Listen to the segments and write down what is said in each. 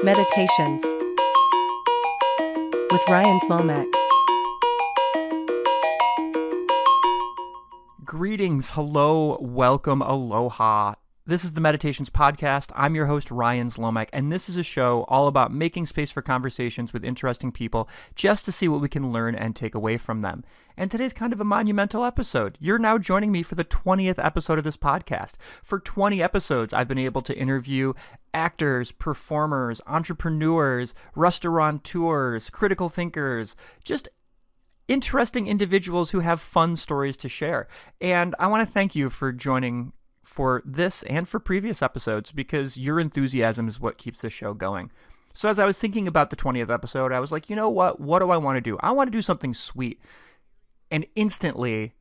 Meditations with Ryan Zlomek. Greetings, hello, welcome, aloha. This is the Meditations Podcast. I'm your host, Ryan Zlomek, and this is a show all about making space for conversations with interesting people just to see what we can learn and take away from them. And today's kind of a monumental episode. You're now joining me for the 20th episode of this podcast. For 20 episodes, I've been able to interview actors, performers, entrepreneurs, restaurateurs, critical thinkers, just interesting individuals who have fun stories to share. And I want to thank you for joining for this and for previous episodes, because your enthusiasm is what keeps this show going. So as I was thinking about the 20th episode, I was like, you know what? What do I want to do? I want to do something sweet. And instantly,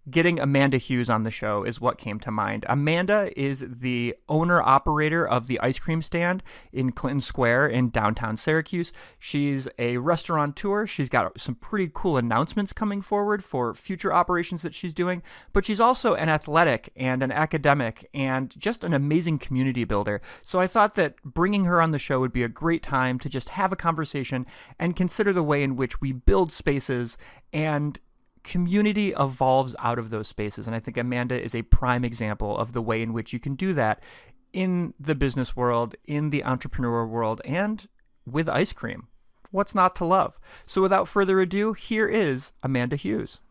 getting Amanda Hughes on the show is what came to mind. Amanda is the owner-operator of the ice cream stand in Clinton Square in downtown Syracuse. She's a restaurateur. She's got some pretty cool announcements coming forward for future operations that she's doing, but she's also an athletic and an academic and just an amazing community builder. So I thought that bringing her on the show would be a great time to just have a conversation and consider the way in which we build spaces and community evolves out of those spaces. And I think Amanda is a prime example of the way in which you can do that in the business world, in the entrepreneur world, and with ice cream. What's not to love? So without further ado, here is Amanda Hughes.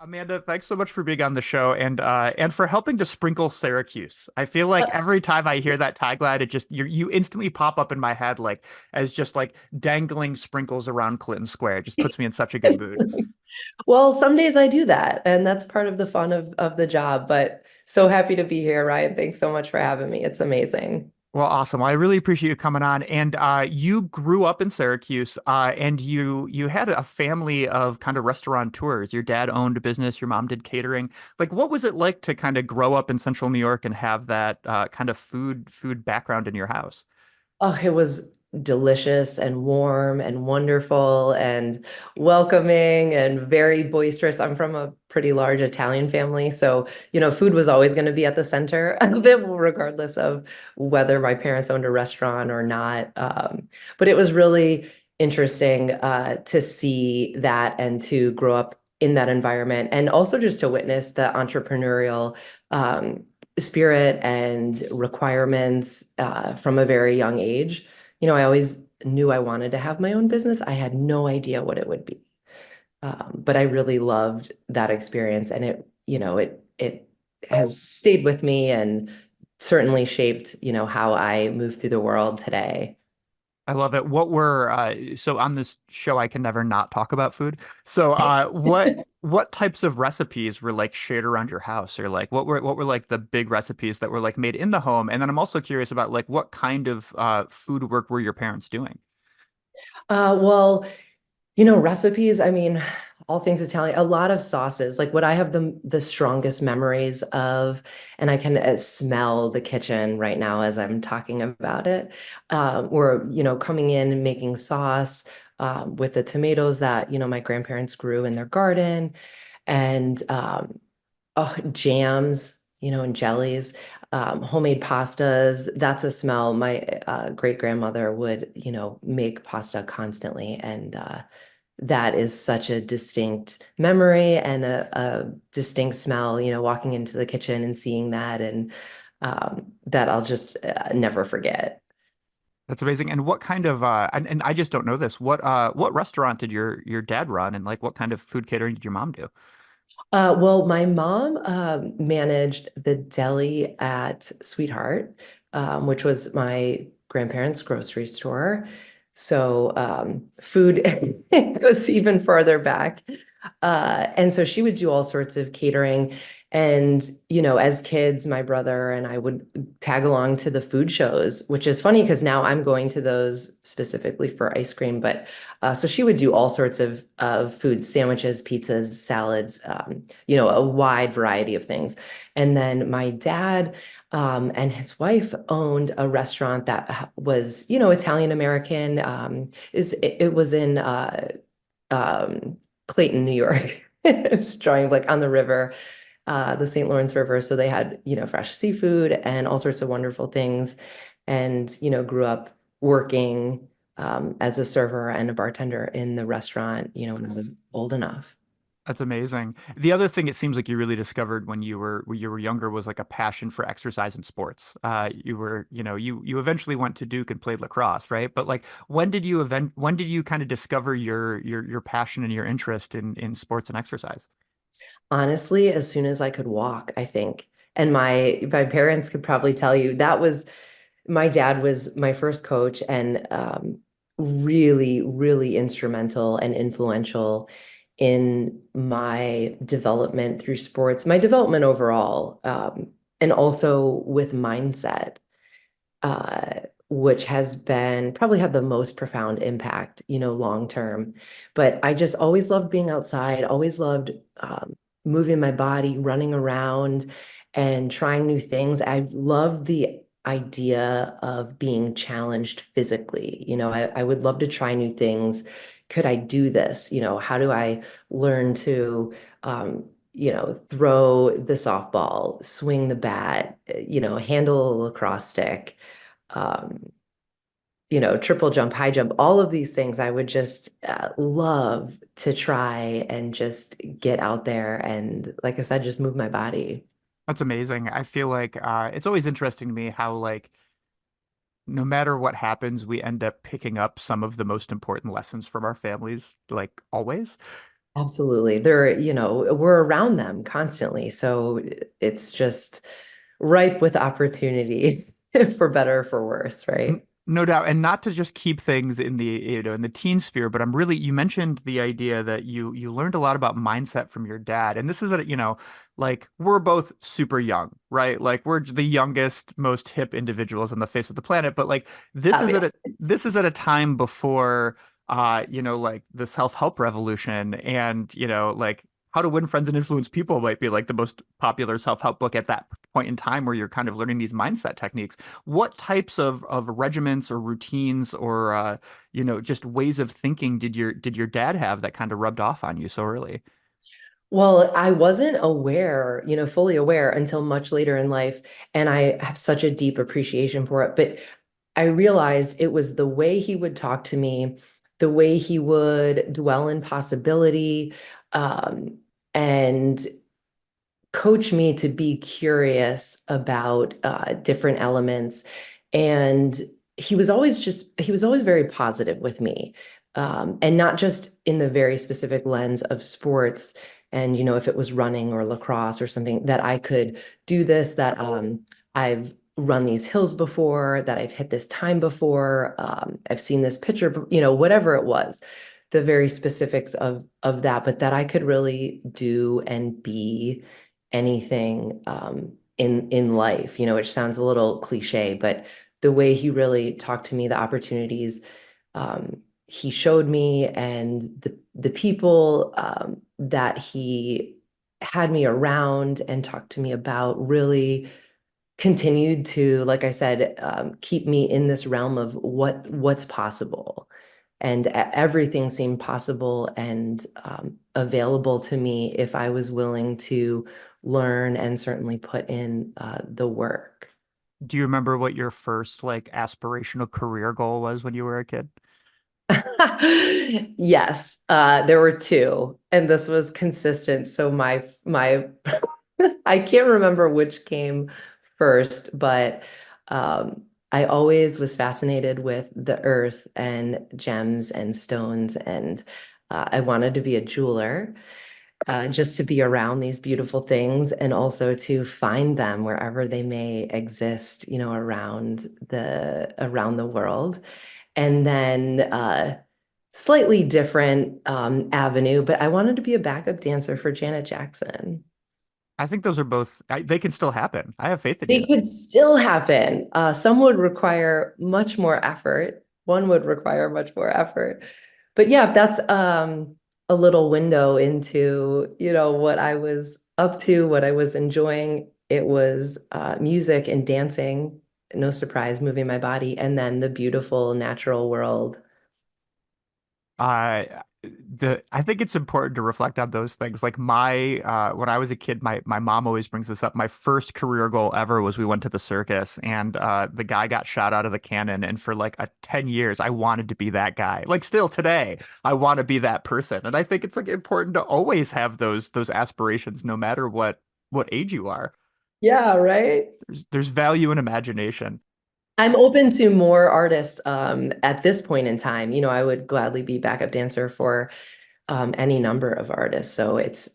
Amanda, thanks so much for being on the show and for helping to sprinkle Syracuse. I feel like every time I hear that tagline, it just you instantly pop up in my head like as just like dangling sprinkles around Clinton Square. It just puts me in such a good mood. Well, some days I do that, and that's part of the fun of the job. But so happy to be here, Ryan. Thanks so much for having me. It's amazing. Well, awesome. Well, I really appreciate you coming on. And you grew up in Syracuse, and you had a family of kind of restaurateurs. Your dad owned a business, your mom did catering. Like, what was it like to kind of grow up in Central New York and have that kind of food background in your house? Oh, it was delicious and warm and wonderful and welcoming and very boisterous. I'm from a pretty large Italian family, so food was always going to be at the center of it, regardless of whether my parents owned a restaurant or not. But it was really interesting to see that and to grow up in that environment, and also just to witness the entrepreneurial spirit and requirements from a very young age. I always knew I wanted to have my own business. I had no idea what it would be. But I really loved that experience, and it has stayed with me and certainly shaped, how I move through the world today. I love it. What were so on this show I can never not talk about food. So what types of recipes were like shared around your house, or like what were like the big recipes that were like made in the home? And then I'm also curious about like what kind of food work were your parents doing? Well, recipes, I mean, all things Italian, a lot of sauces. Like what I have the strongest memories of, and I can smell the kitchen right now as I'm talking about it. We're, coming in and making sauce with the tomatoes that, my grandparents grew in their garden, and jams, and jellies, homemade pastas. That's a smell. My great grandmother would, make pasta constantly, and that is such a distinct memory and a distinct smell, walking into the kitchen and seeing that, and that I'll just never forget. That's amazing. And what kind of and I just don't know this. What restaurant did your dad run, and like what kind of food catering did your mom do? Well, my mom managed the deli at Sweetheart, which was my grandparents' grocery store. So food goes even further back. And so she would do all sorts of catering. And, as kids, my brother and I would tag along to the food shows, which is funny because now I'm going to those specifically for ice cream. But so she would do all sorts of foods, sandwiches, pizzas, salads, a wide variety of things. And then my dad and his wife owned a restaurant that was, Italian American. It was in Clayton, New York. It's drawing like on the river. the St. Lawrence River. So they had, fresh seafood and all sorts of wonderful things. And, grew up working as a server and a bartender in the restaurant, when I was old enough. That's amazing. The other thing it seems like you really discovered when you were younger was like a passion for exercise and sports. You eventually went to Duke and played lacrosse, right? But like when did you kind of discover your passion and your interest in sports and exercise? Honestly, as soon as I could walk, I think. And my parents could probably tell you that was my dad was my first coach and really, really instrumental and influential in my development through sports, my development overall, and also with mindset, uh, which has been probably had the most profound impact, long term. But I just always loved being outside, always loved moving my body, running around, and trying new things. I loved the idea of being challenged physically. I would love to try new things. Could I do this? How do I learn to throw the softball, swing the bat, handle a lacrosse stick, um, triple jump, high jump, all of these things I would just love to try and just get out there and, like I said, just move my body. That's amazing. I feel like it's always interesting to me how like no matter what happens, we end up picking up some of the most important lessons from our families, like always. Absolutely. We're around them constantly. So it's just ripe with opportunity for better or for worse, right? No doubt, and not to just keep things in the teen sphere, but you mentioned the idea that you learned a lot about mindset from your dad, and this is like we're both super young, right? Like we're the youngest, most hip individuals on the face of the planet, but like this is Yeah. at a this is at a time before like the self-help revolution and like How to Win Friends and Influence People might be like the most popular self-help book at that point in time where you're kind of learning these mindset techniques. What types of regiments or routines or just ways of thinking did your dad have that kind of rubbed off on you so early? Well, I wasn't aware, fully aware until much later in life. And I have such a deep appreciation for it. But I realized it was the way he would talk to me, the way he would dwell in possibility, and coach me to be curious about different elements. And he was always very positive with me. And not just in the very specific lens of sports and, if it was running or lacrosse or something that I could do this, that I've run these hills before, that I've hit this time before, I've seen this picture, whatever it was, the very specifics of that, but that I could really do and be anything in life, which sounds a little cliche, but the way he really talked to me, the opportunities he showed me, and the people that he had me around and talked to me about really continued to, like I said, keep me in this realm of what's possible. And everything seemed possible and available to me if I was willing to learn and certainly put in the work. Do you remember what your first like aspirational career goal was when you were a kid? Yes, there were two, and this was consistent. So my I can't remember which came first, but I always was fascinated with the earth and gems and stones, and I wanted to be a jeweler, just to be around these beautiful things and also to find them wherever they may exist, around the world. And then slightly different avenue, but I wanted to be a backup dancer for Janet Jackson. I think those are they can still happen. I have faith in They you. could still happen. Some would require much more effort. One would require much more effort. But yeah, if that's a little window into, what I was up to, what I was enjoying. It was music and dancing, no surprise, moving my body, and then the beautiful natural world. Uh, I think it's important to reflect on those things. Like my when I was a kid, my mom always brings this up. My first career goal ever was we went to the circus, and the guy got shot out of the cannon, and for like 10 years I wanted to be that guy. Like still today, I want to be that person. And I think it's like important to always have those aspirations no matter what age you are. Yeah, right. There's value in imagination. I'm open to more artists at this point in time. I would gladly be backup dancer for any number of artists. So it's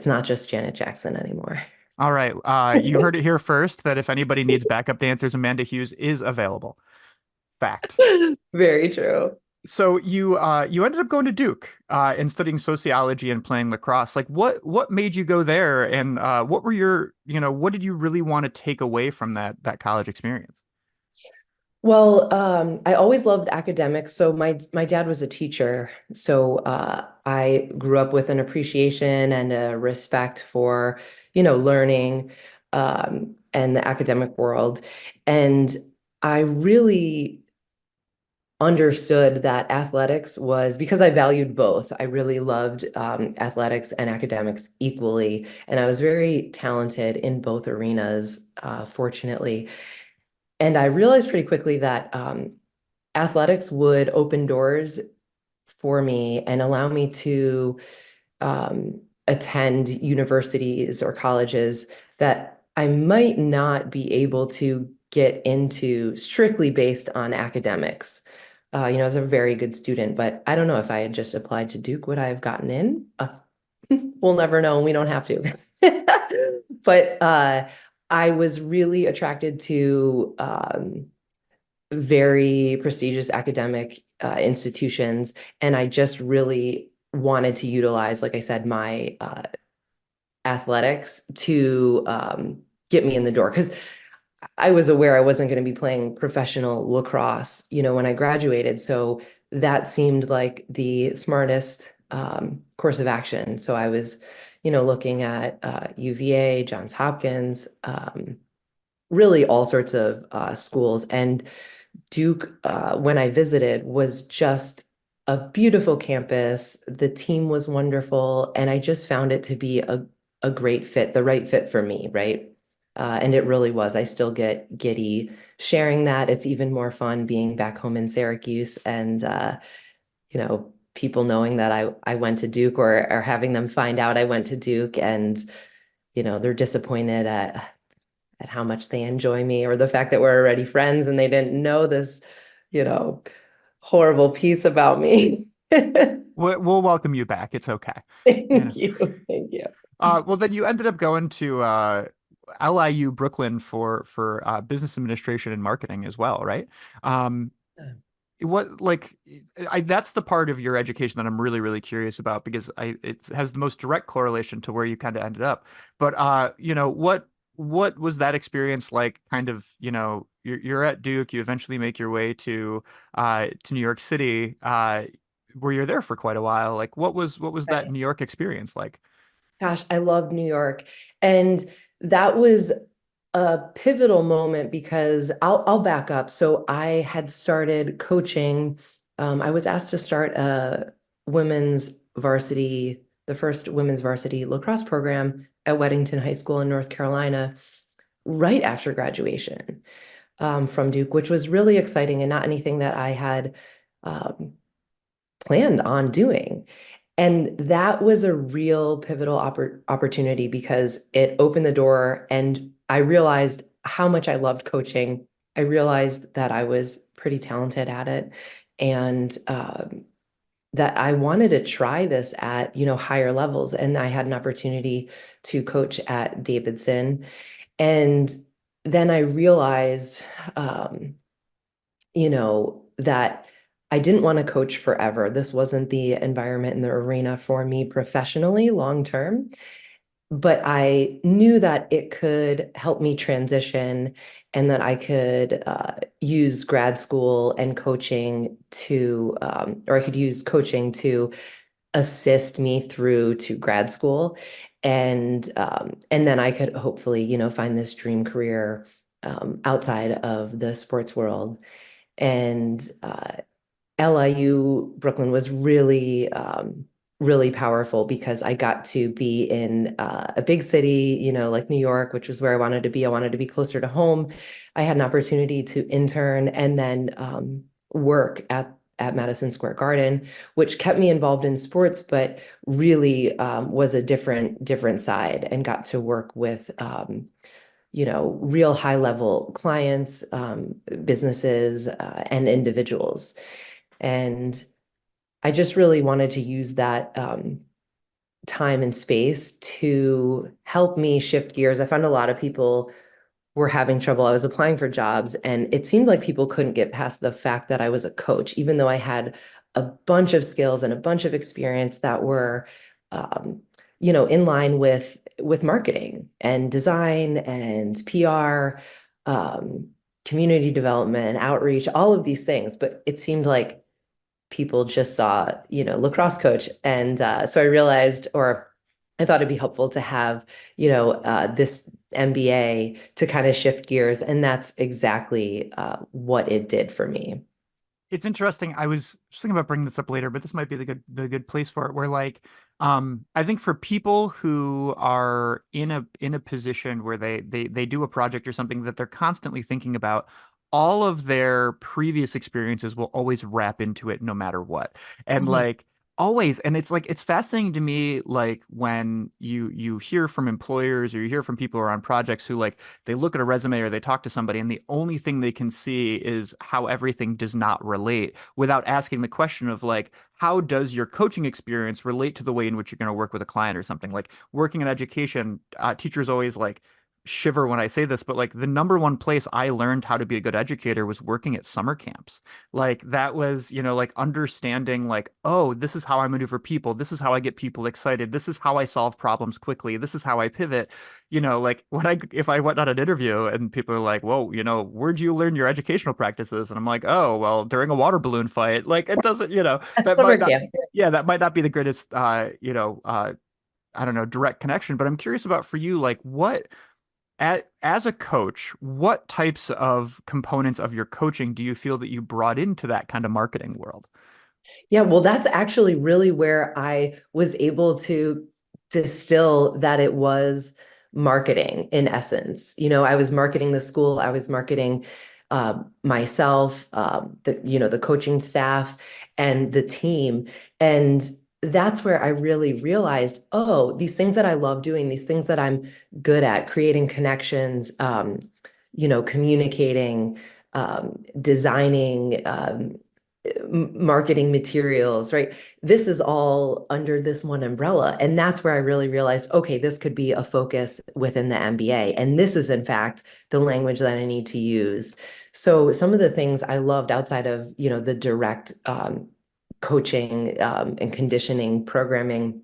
not just Janet Jackson anymore. All right. You heard it here first that if anybody needs backup dancers, Amanda Hughes is available. Fact. Very true. So you ended up going to Duke and studying sociology and playing lacrosse. Like what made you go there, and what were your what did you really want to take away from that college experience? Well, I always loved academics. So my dad was a teacher. So I grew up with an appreciation and a respect for, learning and the academic world. And I really understood that athletics was because I valued both. I really loved athletics and academics equally. And I was very talented in both arenas, fortunately. And I realized pretty quickly that athletics would open doors for me and allow me to attend universities or colleges that I might not be able to get into strictly based on academics. I was a very good student, but I don't know if I had just applied to Duke, would I have gotten in? We'll never know, and we don't have to. But I was really attracted to very prestigious academic institutions, and I just really wanted to utilize, like I said, my athletics to get me in the door because I was aware I wasn't going to be playing professional lacrosse, when I graduated. So that seemed like the smartest course of action. So I was, looking at UVA, Johns Hopkins, really all sorts of schools. And Duke, when I visited, was just a beautiful campus. The team was wonderful, and I just found it to be a great fit, the right fit for me, right? And it really was. I still get giddy sharing that. It's even more fun being back home in Syracuse and people knowing that I went to Duke or having them find out I went to Duke and they're disappointed at how much they enjoy me or the fact that we're already friends and they didn't know this, you know, horrible piece about me. We'll welcome you back. It's okay. You know. Thank you. Thank you. Well, then you ended up going to LIU Brooklyn for business administration and marketing as well, right? Um, what like that's the part of your education that I'm really curious about because I it has the most direct correlation to where you kind of ended up. But what was that experience like? Kind of, you're at Duke, you eventually make your way to New York City, where you're there for quite a while. Like what was that Right. New York experience like? Gosh, I love New York. And that was a pivotal moment because I'll back up. So I had started coaching. I was asked to start a women's varsity, the first women's varsity lacrosse program at Weddington High School in North Carolina, right after graduation from Duke, which was really exciting and not anything that I had um, planned on doing. And that was a real pivotal opportunity because it opened the door and I realized how much I loved coaching. I realized that I was pretty talented at it and that I wanted to try this at, higher levels. And I had an opportunity to coach at Davidson. And then I realized, that I didn't want to coach forever. This wasn't the environment and the arena for me professionally long term, but I knew that it could help me transition and that I could use grad school and coaching or I could use coaching to assist me through to grad school. And then I could hopefully, find this dream career outside of the sports world. And LIU Brooklyn was really really powerful because I got to be in a big city, like New York, which was where I wanted to be. I wanted to be closer to home. I had an opportunity to intern and then work at Madison Square Garden, which kept me involved in sports, but really was a different side and got to work with real high level clients, businesses, and individuals. And I just really wanted to use that time and space to help me shift gears. I found a lot of people were having trouble. I was applying for jobs, and it seemed like people couldn't get past the fact that I was a coach, even though I had a bunch of skills and a bunch of experience that were, um, in line with marketing and design and PR, um, community development, outreach, all of these things. But it seemed like people just saw, lacrosse coach. And so I realized, or I thought it'd be helpful to have, this MBA to kind of shift gears. And that's exactly what it did for me. It's interesting. I was thinking about bringing this up later, but this might be the good place for it. Where like, I think for people who are in a position where they do a project or something that they're constantly thinking about, all of their previous experiences will always wrap into it no matter what. And Mhm. like always, and it's like it's fascinating to me, like when you hear from employers or you hear from people who are on projects who like they look at a resume or they talk to somebody and the only thing they can see is how everything does not relate without asking the question of like, how does your coaching experience relate to the way in which you're going to work with a client or something? Like working in education, teachers always like shiver when I say this, but like the number one place I learned how to be a good educator was working at summer camps. Like that was, like understanding like, oh, this is how I maneuver people. This is how I get people excited. This is how I solve problems quickly. This is how I pivot. Like when if I went on an interview and people are like, whoa, where'd you learn your educational practices? And I'm like, oh, well, during a water balloon fight. Like it doesn't, At that might summer not, camp. yeah, that might not be the greatest, I don't know, direct connection, but I'm curious about for you, like as a coach, what types of components of your coaching do you feel that you brought into that kind of marketing world? Yeah, well, that's actually really where I was able to distill that it was marketing in essence. I was marketing the school, I was marketing myself, the coaching staff and the team. And that's where I really realized, oh, these things that I love doing, these things that I'm good at, creating connections, communicating, designing, marketing materials, right? This is all under this one umbrella. And that's where I really realized, okay, this could be a focus within the MBA. And this is, in fact, the language that I need to use. So some of the things I loved outside of, the direct coaching and conditioning programming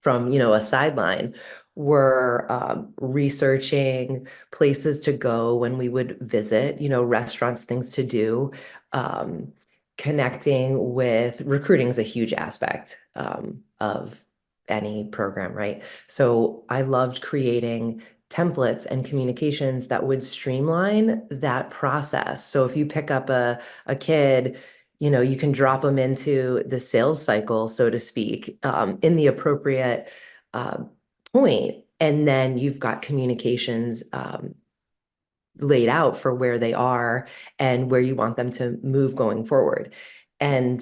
from, a sideline were researching places to go when we would visit, restaurants, things to do. Um, Connecting with recruiting is a huge aspect of any program, right? So I loved creating templates and communications that would streamline that process. So if you pick up a kid, you can drop them into the sales cycle, so to speak, in the appropriate uh, point, and then you've got communications laid out for where they are and where you want them to move going forward. And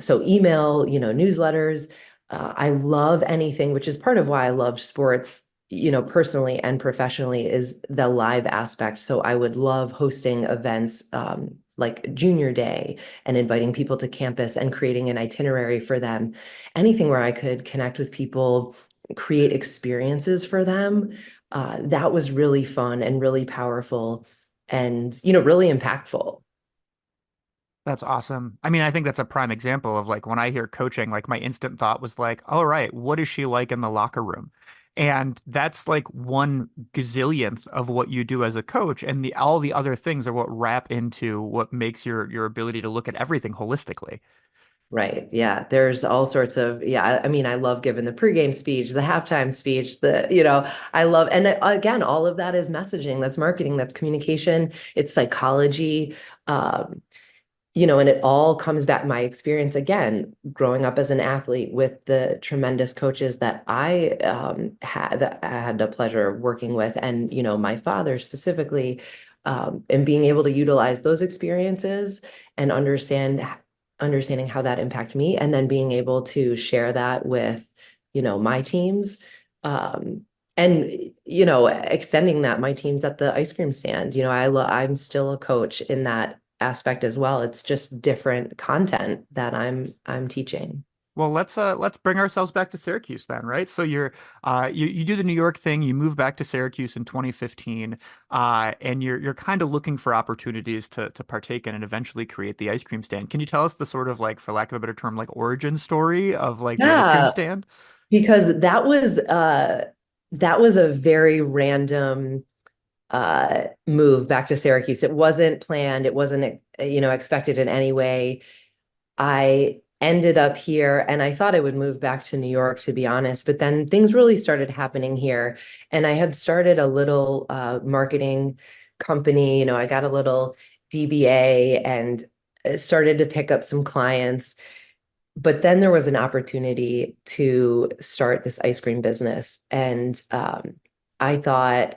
so email, newsletters. I love anything, which is part of why I loved sports, personally and professionally, is the live aspect. So I would love hosting events like Junior Day and inviting people to campus and creating an itinerary for them. Anything where I could connect with people, create experiences for them, that was really fun and really powerful and, really impactful. That's awesome. I mean, I think that's a prime example of like when I hear coaching, like my instant thought was like, all right, what is she like in the locker room? And that's like one gazillionth of what you do as a coach. And the all the other things are what wrap into what makes your ability to look at everything holistically. Right. Yeah. There's all sorts of, yeah. I mean, I love giving the pregame speech, the halftime speech, I love, and again, all of that is messaging, that's marketing, that's communication, it's psychology. Um, and it all comes back my experience again, growing up as an athlete with the tremendous coaches that I had the pleasure of working with, and my father specifically, and being able to utilize those experiences and understanding how that impacted me, and then being able to share that with my teams. Um, and extending that my teams at the ice cream stand. I'm still a coach in that aspect as well. It's just different content that I'm teaching. Well, let's bring ourselves back to Syracuse then, right? So you do the New York thing, you move back to Syracuse in 2015, and you're kind of looking for opportunities to partake in and eventually create the ice cream stand. Can you tell us the sort of like, for lack of a better term, like origin story of like the ice cream Yeah, stand? because that was a very random move back to Syracuse. It wasn't planned. It wasn't expected in any way. I ended up here and I thought I would move back to New York, to be honest, but then things really started happening here. And I had started a little marketing company. I got a little DBA and started to pick up some clients. But then there was an opportunity to start this ice cream business. And I thought,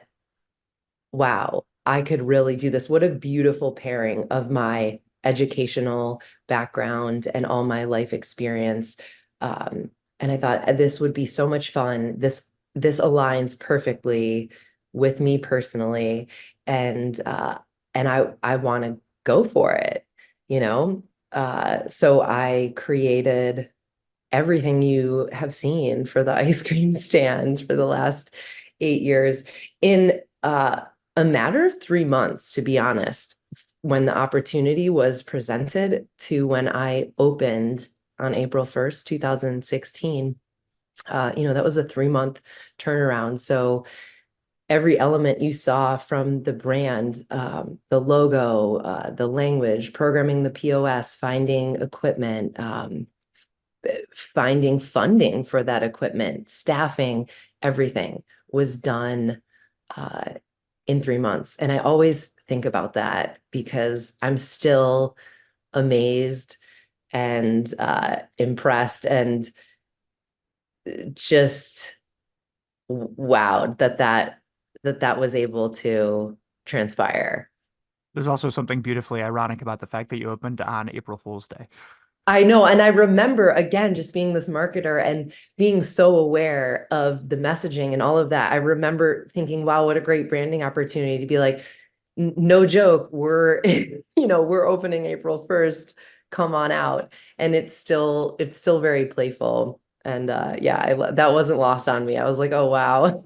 wow, I could really do this. What a beautiful pairing of my educational background and all my life experience. And I thought this would be so much fun. This aligns perfectly with me personally, and I want to go for it, you know. So I created everything you have seen for the ice cream stand for the last 8 years in a matter of 3 months, to be honest, when the opportunity was presented to when I opened on April 1st, 2016. That was a 3 month turnaround. So every element you saw from the brand, the logo, the language, programming the POS, finding equipment, finding funding for that equipment, staffing, everything was done uh, in 3 months. And I always think about that because I'm still amazed and impressed and just wowed that was able to transpire. There's also something beautifully ironic about the fact that you opened on April Fool's Day. I know. And I remember again, just being this marketer and being so aware of the messaging and all of that. I remember thinking, wow, what a great branding opportunity to be like, no joke, we're, we're opening April 1st. Come on out. And it's still very playful. And yeah, that wasn't lost on me. I was like, oh, wow,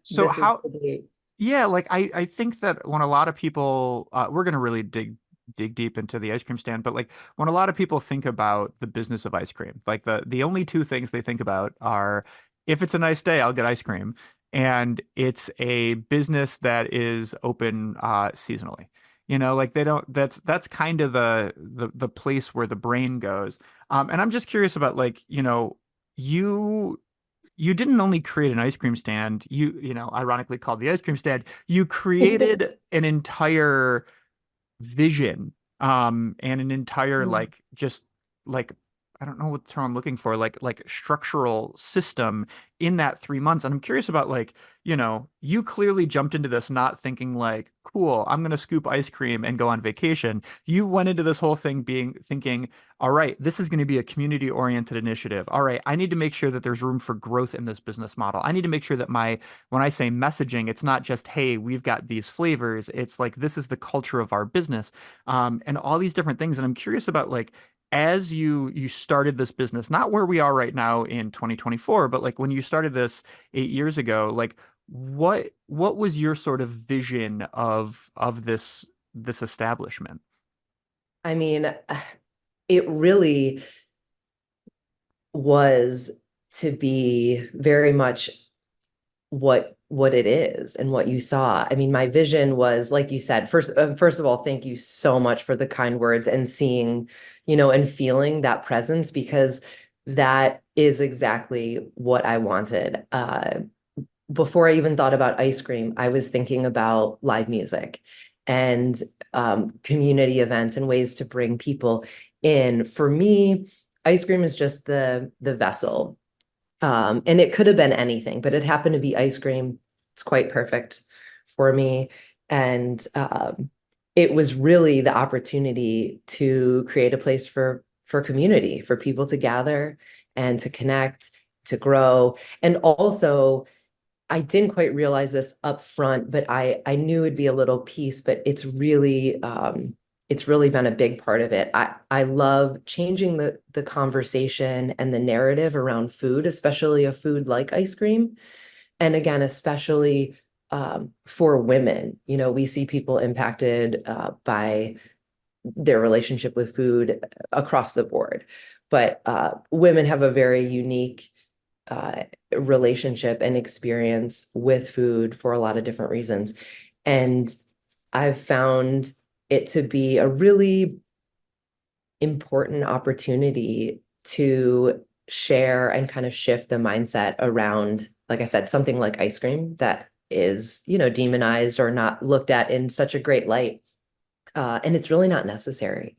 So this is how the date. Yeah, like I think that when a lot of people we're gonna really dig deep into the ice cream stand, but like when a lot of people think about the business of ice cream, like the only two things they think about are if it's a nice day, I'll get ice cream, and it's a business that is open seasonally. Like they don't that's kind of the place where the brain goes. And I'm just curious about like, you you didn't only create an ice cream stand, ironically called the ice cream stand, you created an entire vision, and an entire like just like I don't know what term I'm looking for, like structural system in that 3 months. And I'm curious about like, you clearly jumped into this not thinking like, cool, I'm gonna scoop ice cream and go on vacation. You went into this whole thing being thinking, all right, this is going to be a community-oriented initiative. All right, I need to make sure that there's room for growth in this business model. I need to make sure that when I say messaging, it's not just, hey, we've got these flavors. It's like, this is the culture of our business, and all these different things. And I'm curious about like, as you started this business, not where we are right now in 2024, but like when you started this 8 years ago, like what was your sort of vision of this establishment? I mean, it really was to be very much what it is and what you saw. I mean, my vision was, like you said, first of all, thank you so much for the kind words and seeing, and feeling that presence, because that is exactly what I wanted. Before I even thought about ice cream, I was thinking about live music. And community events and ways to bring people in. For me, ice cream is just the vessel. And it could have been anything, but it happened to be ice cream. It's quite perfect for me. And it was really the opportunity to create a place for community, for people to gather and to connect, to grow. And also, I didn't quite realize this up front, but I knew it'd be a little piece, but it's really been a big part of it. I love changing the conversation and the narrative around food, especially a food like ice cream. And again, especially for women. You know, we see people impacted by their relationship with food across the board. But women have a very unique relationship and experience with food for a lot of different reasons. And I've found it to be a really important opportunity to share and kind of shift the mindset around, like I said, something like ice cream that is, you know, demonized or not looked at in such a great light. And it's really not necessary.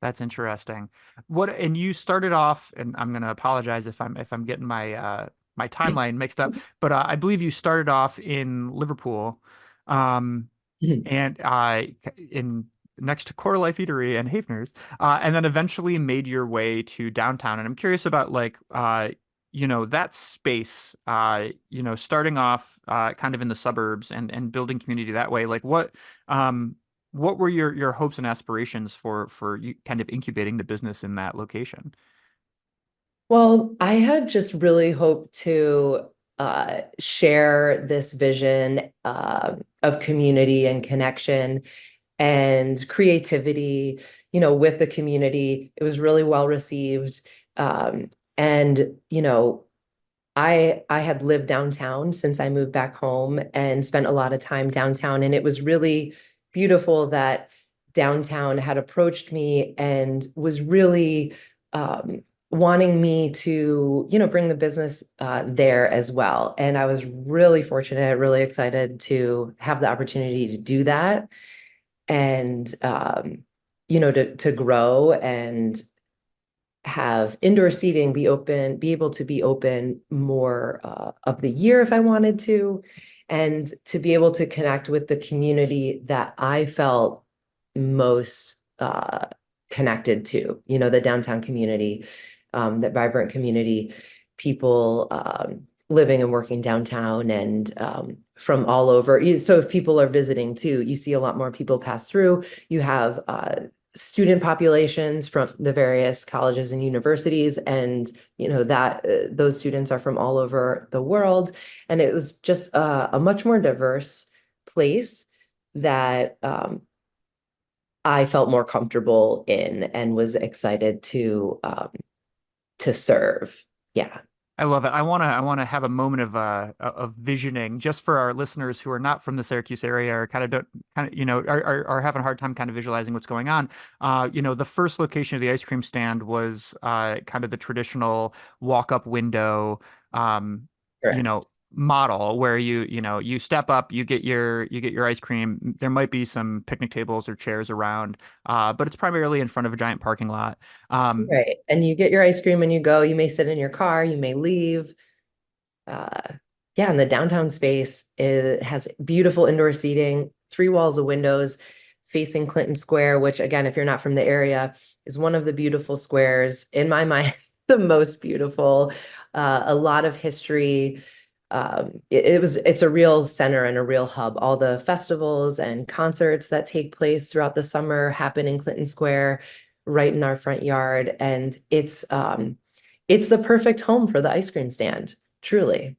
That's interesting. And you started off, and I'm going to apologize if I'm getting my timeline mixed up, but I believe you started off in Liverpool, um, and in next to Core Life Eatery and Hafner's, and then eventually made your way to downtown. And I'm curious about like that space, starting off kind of in the suburbs and building community that way. Like what were your hopes and aspirations for you kind of incubating the business in that location? Well, I had just really hoped to share this vision of community and connection and creativity, you know, with the community. It was really well received. And, you know, I had lived downtown since I moved back home and spent a lot of time downtown. And it was really beautiful that downtown had approached me and was really wanting me to, you know, bring the business there as well. And I was really fortunate, really excited to have the opportunity to do that and, you know, to grow and have indoor seating be able to be open more of the year if I wanted to, and to be able to connect with the community that I felt most connected to, you know, the downtown community, that vibrant community, people living and working downtown and from all over. So if people are visiting too, you see a lot more people pass through. You have student populations from the various colleges and universities, and you know that those students are from all over the world, and it was just a much more diverse place that I felt more comfortable in and was excited to serve. Yeah. I love it. I want to have a moment of visioning just for our listeners who are not from the Syracuse area or kind of don't kind of are having a hard time kind of visualizing what's going on. The first location of the ice cream stand was kind of the traditional walk-up window, um, you Correct. know, model where you step up, you get your ice cream. There might be some picnic tables or chairs around, but it's primarily in front of a giant parking lot. Um, Right. And you get your ice cream and you go, you may sit in your car, you may leave. Uh, yeah, and the downtown space has beautiful indoor seating, three walls of windows facing Clinton Square, which again, if you're not from the area, is one of the beautiful squares in my mind, the most beautiful. A lot of history. It's a real center and a real hub. All the festivals and concerts that take place throughout the summer happen in Clinton Square, right in our front yard, and it's the perfect home for the ice cream stand, truly.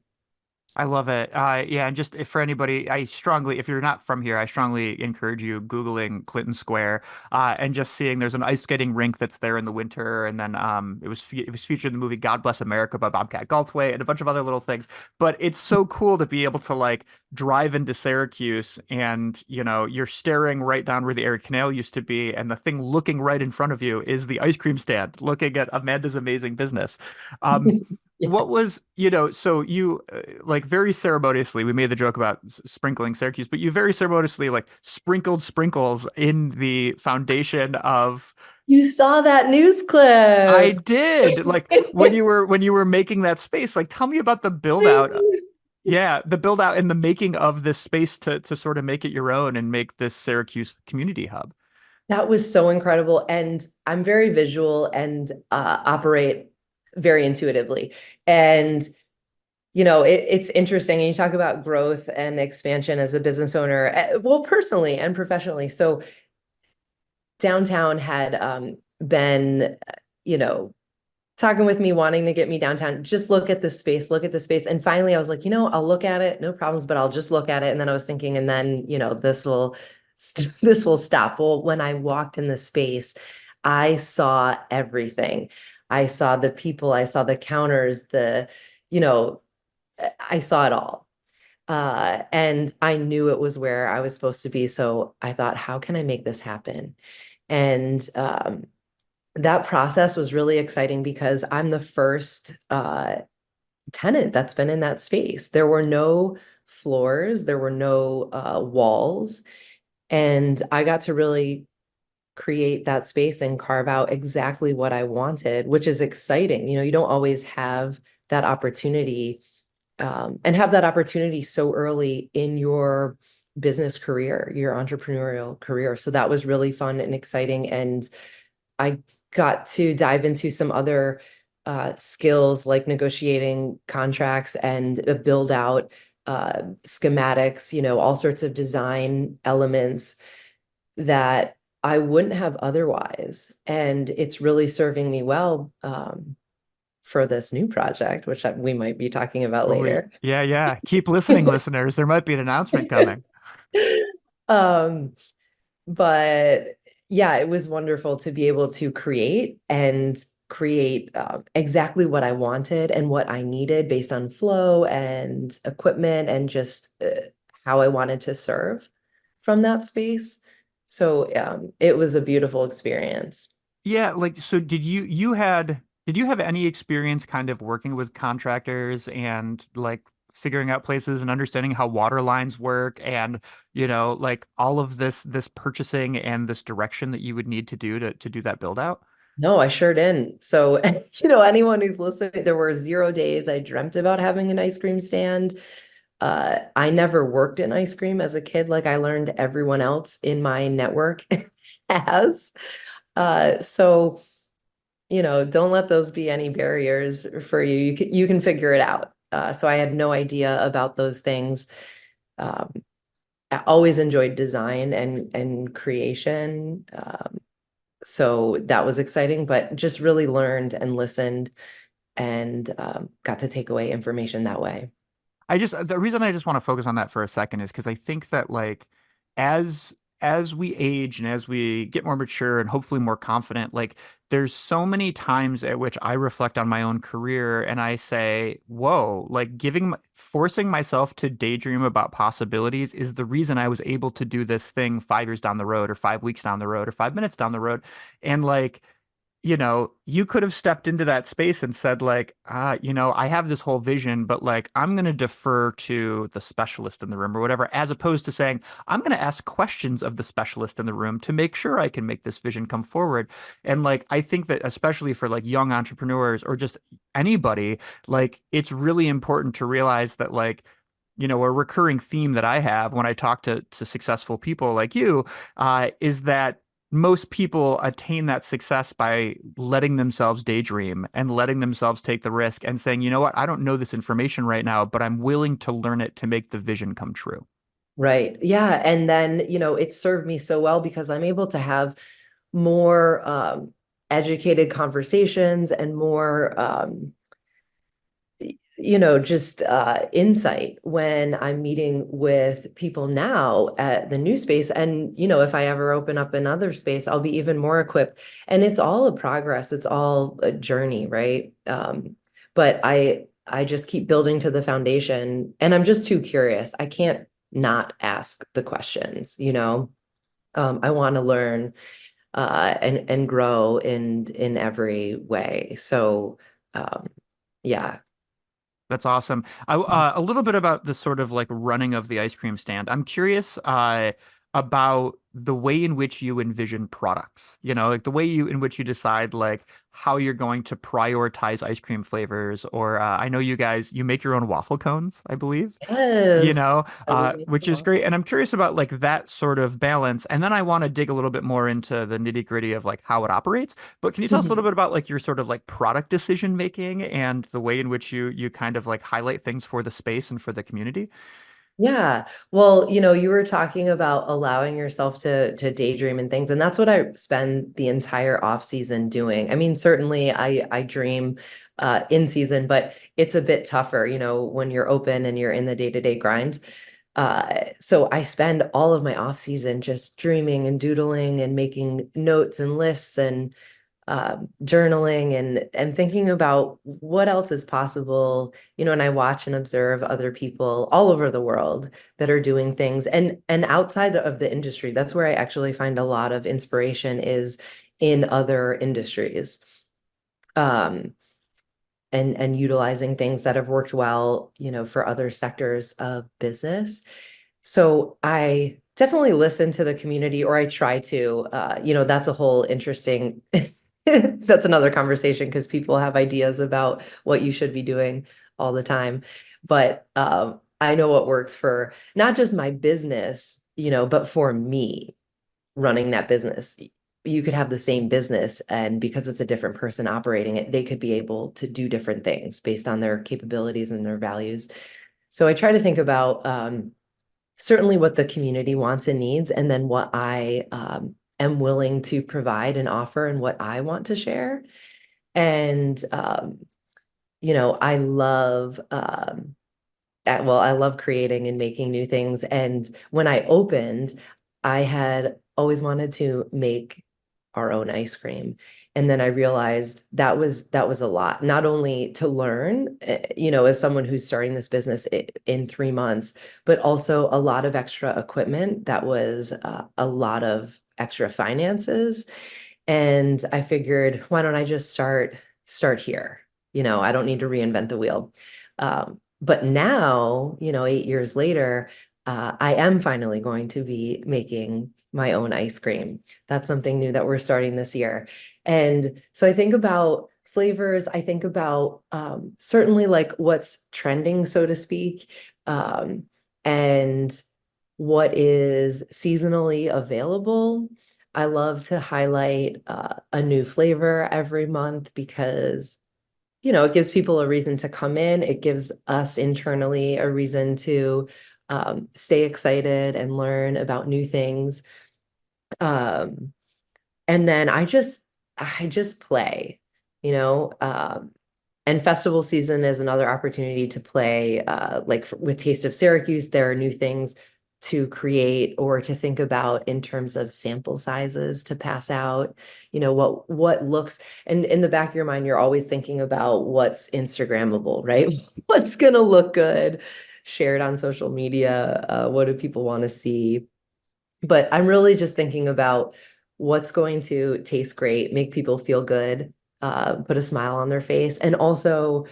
I love it. Yeah, and just for anybody, if you're not from here, I strongly encourage you Googling Clinton Square, and just seeing there's an ice skating rink that's there in the winter, and then it was featured in the movie God Bless America by Bobcat Goldthwait and a bunch of other little things. But it's so cool to be able to like drive into Syracuse, and you're staring right down where the Erie Canal used to be, and the thing looking right in front of you is the ice cream stand, looking at Amanda's amazing business. Um, what Yes. was, so you like very ceremoniously, we made the joke about sprinkling Syracuse, but you very ceremoniously like sprinkled sprinkles in the foundation of. You saw that news I clip. did. Like when you were making that space, like tell me about the build out. Yeah, the build out and the making of this space to sort of make it your own and make this Syracuse community hub. That was so incredible. And I'm very visual and operate very intuitively. And, it's interesting. And you talk about growth and expansion as a business owner, well, personally and professionally. So downtown had been, you know, talking with me, wanting to get me downtown. Just look at this space, look at this space. And finally, I was like, I'll look at it, no problems, but I'll just look at it. And then I was thinking, and then, this will stop. Well, when I walked in the space, I saw everything. I saw the people, I saw the counters, you know, I saw it all. And I knew it was where I was supposed to be. So I thought, how can I make this happen? And that process was really exciting because I'm the first tenant that's been in that space. There were no floors, there were no walls, and I got to really create that space and carve out exactly what I wanted, which is exciting. You don't always have that opportunity and have that opportunity so early in your business career, your entrepreneurial career. So that was really fun and exciting. And I got to dive into some other skills like negotiating contracts and build out schematics, all sorts of design elements that I wouldn't have otherwise. And it's really serving me well for this new project, which we might be talking about Oh, later. yeah, yeah. Keep listening, listeners. There might be an announcement coming. um, but yeah, it was wonderful to be able to create exactly what I wanted and what I needed based on flow and equipment and just how I wanted to serve from that space. So it was a beautiful experience. Yeah, like so did you have any experience kind of working with contractors and like figuring out places and understanding how water lines work and like all of this purchasing and this direction that you would need to do to do that build out? No, I sure didn't. So, anyone who's listening, there were 0 days I dreamt about having an ice cream stand. I never worked in ice cream as a kid, like I learned everyone else in my network has. So, don't let those be any barriers for you. You can figure it out. So I had no idea about those things. Um, I always enjoyed design and creation. So that was exciting, but just really learned and listened and got to take away information that way. The reason I just want to focus on that for a second is because I think that like as we age and as we get more mature and hopefully more confident, like there's so many times at which I reflect on my own career and I say, whoa, like forcing myself to daydream about possibilities is the reason I was able to do this thing 5 years down the road or 5 weeks down the road or 5 minutes down the road. And like you could have stepped into that space and said like, I have this whole vision, but like I'm going to defer to the specialist in the room or whatever, as opposed to saying, I'm going to ask questions of the specialist in the room to make sure I can make this vision come forward. And like, I think that especially for like young entrepreneurs or just anybody, like it's really important to realize that like, a recurring theme that I have when I talk to successful people like you, is that most people attain that success by letting themselves daydream and letting themselves take the risk and saying, you know what, I don't know this information right now, but I'm willing to learn it to make the vision come true. Right. Yeah. And then, it served me so well because I'm able to have more educated conversations and more just insight when I'm meeting with people now at the new space. And, if I ever open up another space, I'll be even more equipped. And it's all a progress. It's all a journey, right? But I just keep building to the foundation and I'm just too curious. I can't not ask the questions, I want to learn and grow in every way. So yeah. That's awesome. A little bit about the sort of like running of the ice cream stand. I'm curious about the way in which you envision products, like the way in which you decide like how you're going to prioritize ice cream flavors. Or I know you make your own waffle cones, I believe. Yes. I would make Which them is all. great. And I'm curious about like that sort of balance. And then I want to dig a little bit more into the nitty gritty of like how it operates. But can you tell us a little Mhm. bit about like your sort of like product decision making and the way in which you kind of like highlight things for the space and for the community? Yeah. Well, you were talking about allowing yourself to daydream and things, and that's what I spend the entire off season doing. I mean, certainly I dream in season, but it's a bit tougher, when you're open and you're in the day-to-day grind. So I spend all of my off season just dreaming and doodling and making notes and lists and journaling and thinking about what else is possible, and I watch and observe other people all over the world that are doing things and outside of the industry. That's where I actually find a lot of inspiration is in other industries. Um, and utilizing things that have worked well, for other sectors of business. So I definitely listen to the community, or I try to. That's a whole interesting, that's another conversation because people have ideas about what you should be doing all the time. But I know what works for not just my business, but for me running that business. You could have the same business, and because it's a different person operating it, they could be able to do different things based on their capabilities and their values. So I try to think about certainly what the community wants and needs, and then what I am willing to provide and offer and what I want to share. And, I love, I love creating and making new things. And when I opened, I had always wanted to make our own ice cream. And then I realized that was a lot, not only to learn, as someone who's starting this business in 3 months, but also a lot of extra equipment. That was a lot of extra finances. And I figured, why don't I just start here? I don't need to reinvent the wheel. But now, 8 years later, I am finally going to be making my own ice cream. That's something new that we're starting this year. And so I think about flavors, I think about certainly like what's trending, so to speak, and what is seasonally available. I love to highlight a new flavor every month because it gives people a reason to come in. It gives us internally a reason to stay excited and learn about new things. Um, and then I just play, you know. And festival season is another opportunity to play. Like with Taste of Syracuse, there are new things to create or to think about in terms of sample sizes to pass out. What looks, and in the back of your mind, you're always thinking about what's Instagrammable, right? What's gonna look good, shared on social media. What do people want to see? But I'm really just thinking about what's going to taste great, make people feel good, put a smile on their face. And also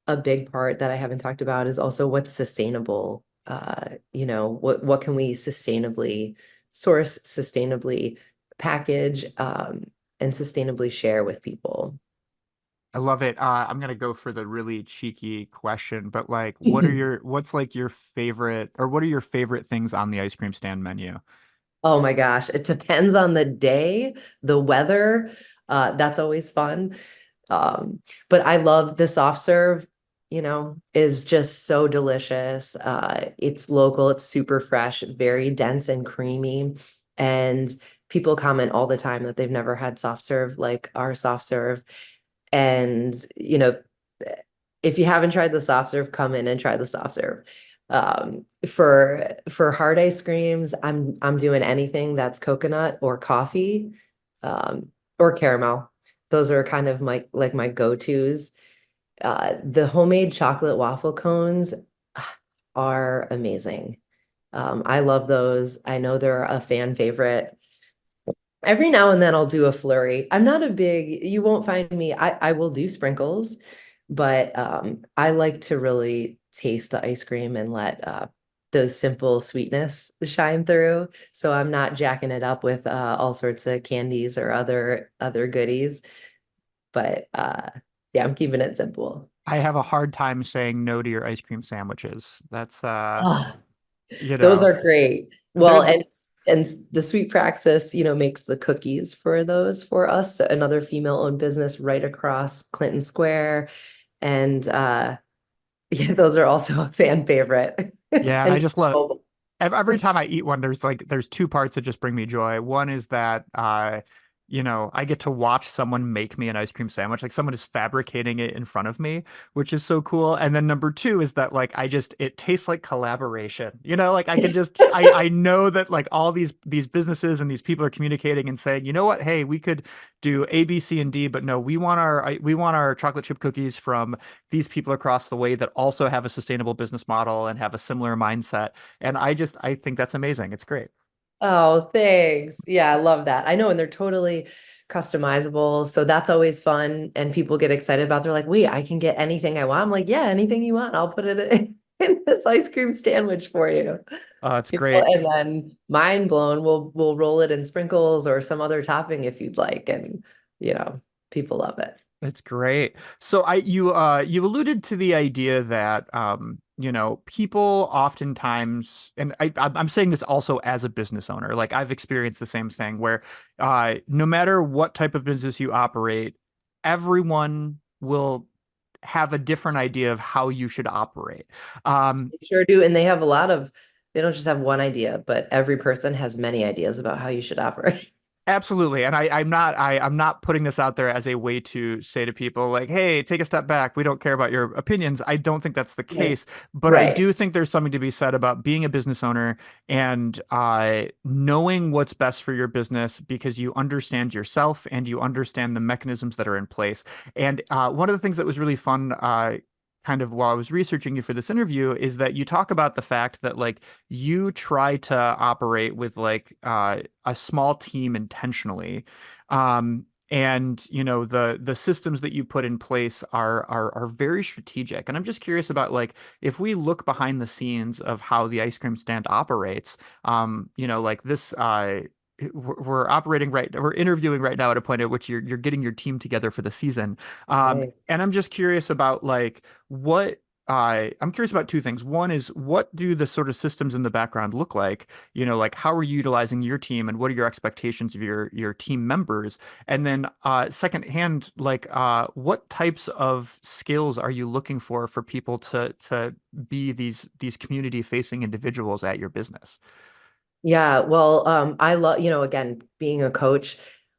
a big part that I haven't talked about is also what's sustainable. What can we sustainably source, sustainably package, and sustainably share with people. I love it. I'm gonna go for the really cheeky question, but like, what's like your favorite, or what are your favorite things on the ice cream stand menu? Oh my gosh, it depends on the day, the weather. That's always fun. Um, but I love the soft serve, is just so delicious. It's local, it's super fresh, very dense and creamy. And people comment all the time that they've never had soft serve like our soft serve. And, if you haven't tried the soft serve, come in and try the soft serve. For hard ice creams, I'm doing anything that's coconut or coffee, or caramel. Those are kind of my go-tos. The homemade chocolate waffle cones are amazing. I love those. I know they're a fan favorite. Every now and then I'll do a flurry. I'm not a big, you won't find me, I will do sprinkles. But I like to really taste the ice cream and let those simple sweetness shine through. So I'm not jacking it up with all sorts of candies or other goodies. But yeah, I'm keeping it simple. I have a hard time saying no to your ice cream sandwiches. That's Oh, you those know, are great. they're Well, and the Sweet Praxis, makes the cookies for those for us. So another female-owned business right across Clinton Square. And yeah, those are also a fan favorite. yeah, And I just love every time I eat one, there's two parts that just bring me joy. One is that I get to watch someone make me an ice cream sandwich, like someone is fabricating it in front of me, which is so cool. And then number two is that like it tastes like collaboration. Like I know that like all these businesses and these people are communicating and saying, you know what, hey, we could do A, B, C, and D, but no, we want our chocolate chip cookies from these people across the way that also have a sustainable business model and have a similar mindset. And I think that's amazing. It's great. Oh, thanks. Yeah, I love that. I know, and they're totally customizable. So that's always fun. And people get excited about, they're like, wait, I can get anything I want. I'm like, yeah, anything you want. I'll put it in this ice cream sandwich for you. It's great. And then mind blown, we'll roll it in sprinkles or some other topping if you'd like. And you know, people love it. It's great. So you alluded to the idea that people oftentimes, and I'm saying this also as a business owner, like I've experienced the same thing where no matter what type of business you operate, everyone will have a different idea of how you should operate. Um, They sure do. And they don't just have one idea, but every person has many ideas about how you should operate. Absolutely. And I'm not putting this out there as a way to say to people like, hey, take a step back. We don't care about your opinions. I don't think that's the Right. case. But I Right. do think there's something to be said about being a business owner and knowing what's best for your business because you understand yourself and you understand the mechanisms that are in place. And one of the things that was really fun kind of while I was researching you for this interview is that you talk about the fact that like you try to operate with like a small team intentionally. And the systems that you put in place are very strategic. And I'm just curious about like if we look behind the scenes of how the ice cream stand operates, like this we're interviewing right now at a point at which you're getting your team together for the season. Right. And I'm just curious about like what I'm curious about two things. One is what do the sort of systems in the background look like? Like how are you utilizing your team and what are your expectations of your team members? And then second hand, like what types of skills are you looking for people to be these community facing individuals at your business? Yeah, well, I love, again, being a coach,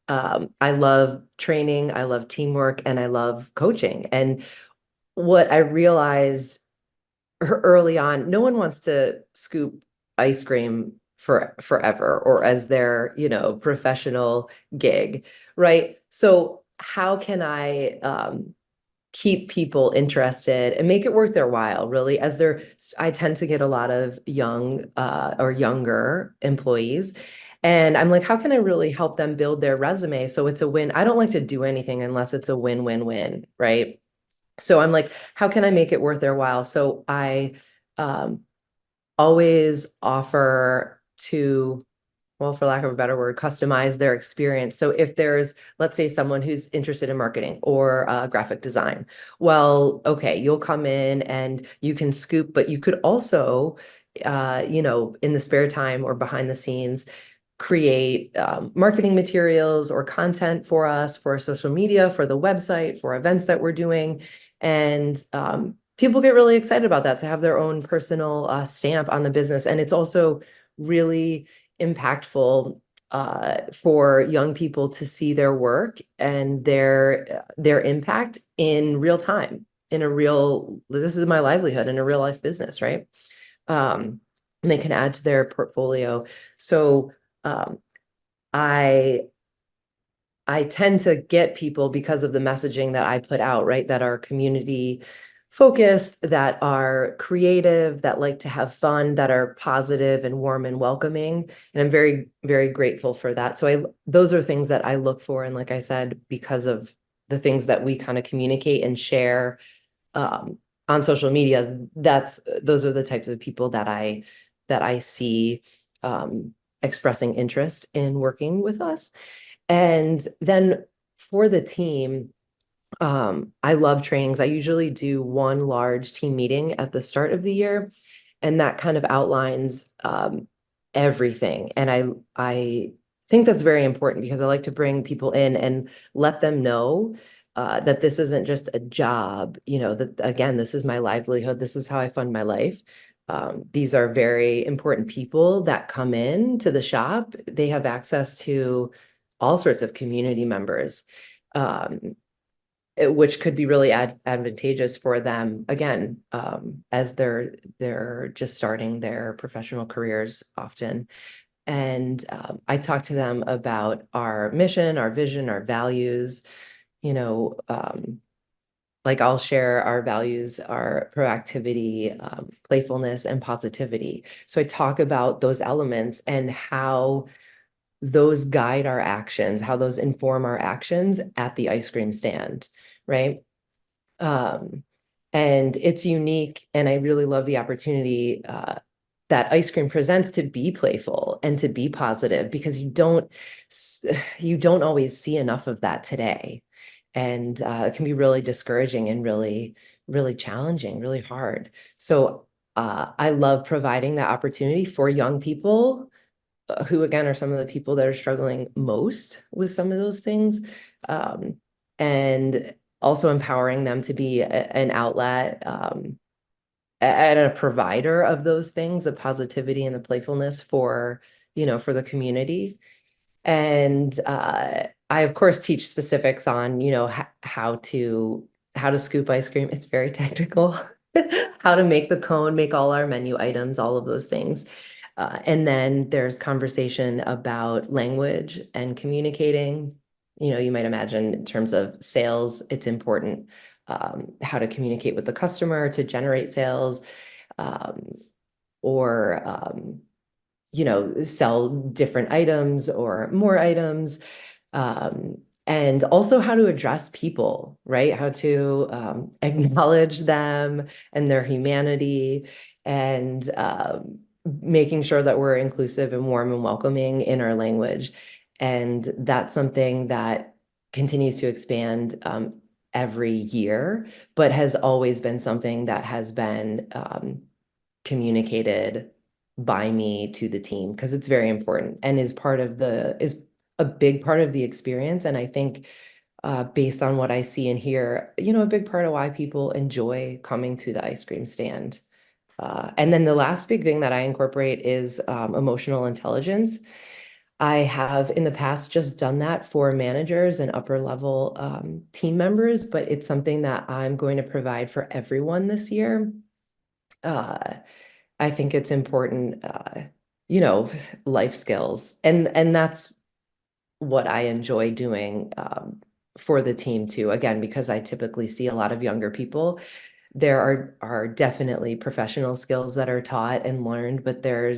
I love training, I love teamwork, and I love coaching. And what I realized early on, no one wants to scoop ice cream for forever or as their, professional gig, right? So how can I keep people interested and make it worth their while, really, as I tend to get a lot of young or younger employees. And I'm like, how can I really help them build their resume so it's a win? I don't like to do anything unless it's a win-win-win, right? So I'm like, how can I make it worth their while? So I um, always offer to, well, for lack of a better word, customize their experience. So if there's, let's say, someone who's interested in marketing or graphic design, well, okay, you'll come in and you can scoop, but you could also, in the spare time or behind the scenes, create marketing materials or content for us, for social media, for the website, for events that we're doing. And people get really excited about that to have their own personal stamp on the business. And it's also really impactful for young people to see their work and their impact in real time, this is my livelihood in a real life business, right? And they can add to their portfolio. So um, I I tend to get people because of the messaging that I put out, right? That are community focused, that are creative, that like to have fun, that are positive and warm and welcoming. And I'm very, very grateful for that. So those are things that I look for. And like I said, because of the things that we kind of communicate and share on social media, those are the types of people that I see expressing interest in working with us. And then for the team, I love trainings. I usually do one large team meeting at the start of the year, and that kind of outlines everything. And I think that's very important because I like to bring people in and let them know that this isn't just a job, that again, this is my livelihood. This is how I fund my life. These are very important people that come in to the shop. They have access to all sorts of community members. Um, which could be really advantageous for them again, as they're just starting their professional careers often. And I talk to them about our mission, our vision, our values. You know, like I'll share our values, our proactivity, playfulness, and positivity. So I talk about those elements and how those guide our actions, how those inform our actions at the ice cream stand, right? Um, and it's unique, and I really love the opportunity that ice cream presents to be playful and to be positive because you don't always see enough of that today, and it can be really discouraging and really really challenging, really hard. So I love providing that opportunity for young people who again are some of the people that are struggling most with some of those things, um, and also empowering them to be an outlet, and a provider of those things, the positivity and the playfulness for the community. And I of course teach specifics on how to scoop ice cream. It's very technical. How to make the cone, make all our menu items, all of those things. And then there's conversation about language and communicating. You might imagine in terms of sales, it's important, how to communicate with the customer to generate sales, um, or sell different items or more items. Um, and also how to address people, right? How to acknowledge them and their humanity, and making sure that we're inclusive and warm and welcoming in our language. And that's something that continues to expand every year, but has always been something that has been communicated by me to the team because it's very important and is a big part of the experience. And I think based on what I see and hear, a big part of why people enjoy coming to the ice cream stand. And then the last big thing that I incorporate is emotional intelligence. I have in the past just done that for managers and upper level team members, but it's something that I'm going to provide for everyone this year. Uh, I think it's important, you know, life skills, and that's what I enjoy doing for the team too. Again, because I typically see a lot of younger people. There are definitely professional skills that are taught and learned, but there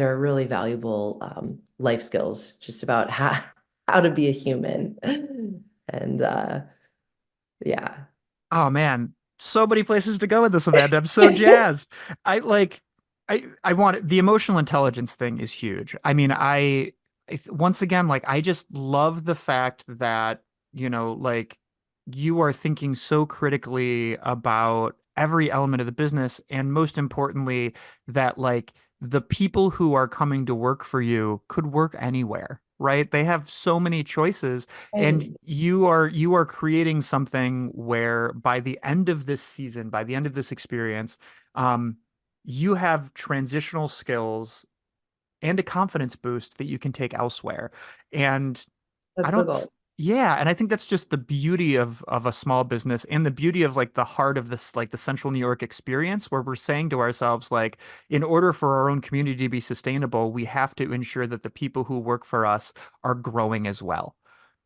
are really valuable life skills, just about how to be a human, and yeah, Oh man, so many places to go with this, Amanda. I'm so jazzed. I like I want the emotional intelligence thing is huge. I mean, once again, like I just love the fact that, like you are thinking so critically about every element of the business, and most importantly, that like the people who are coming to work for you could work anywhere. Right? They have so many choices, right, and you are creating something where by the end of this season, by the end of this experience, um, you have transitional skills and a confidence boost that you can take elsewhere. And I that's the don't, goal. yeah, and I think that's just the beauty of a small business and the beauty of like the heart of this, like the Central New York experience, where we're saying to ourselves, like, in order for our own community to be sustainable, we have to ensure that the people who work for us are growing as well.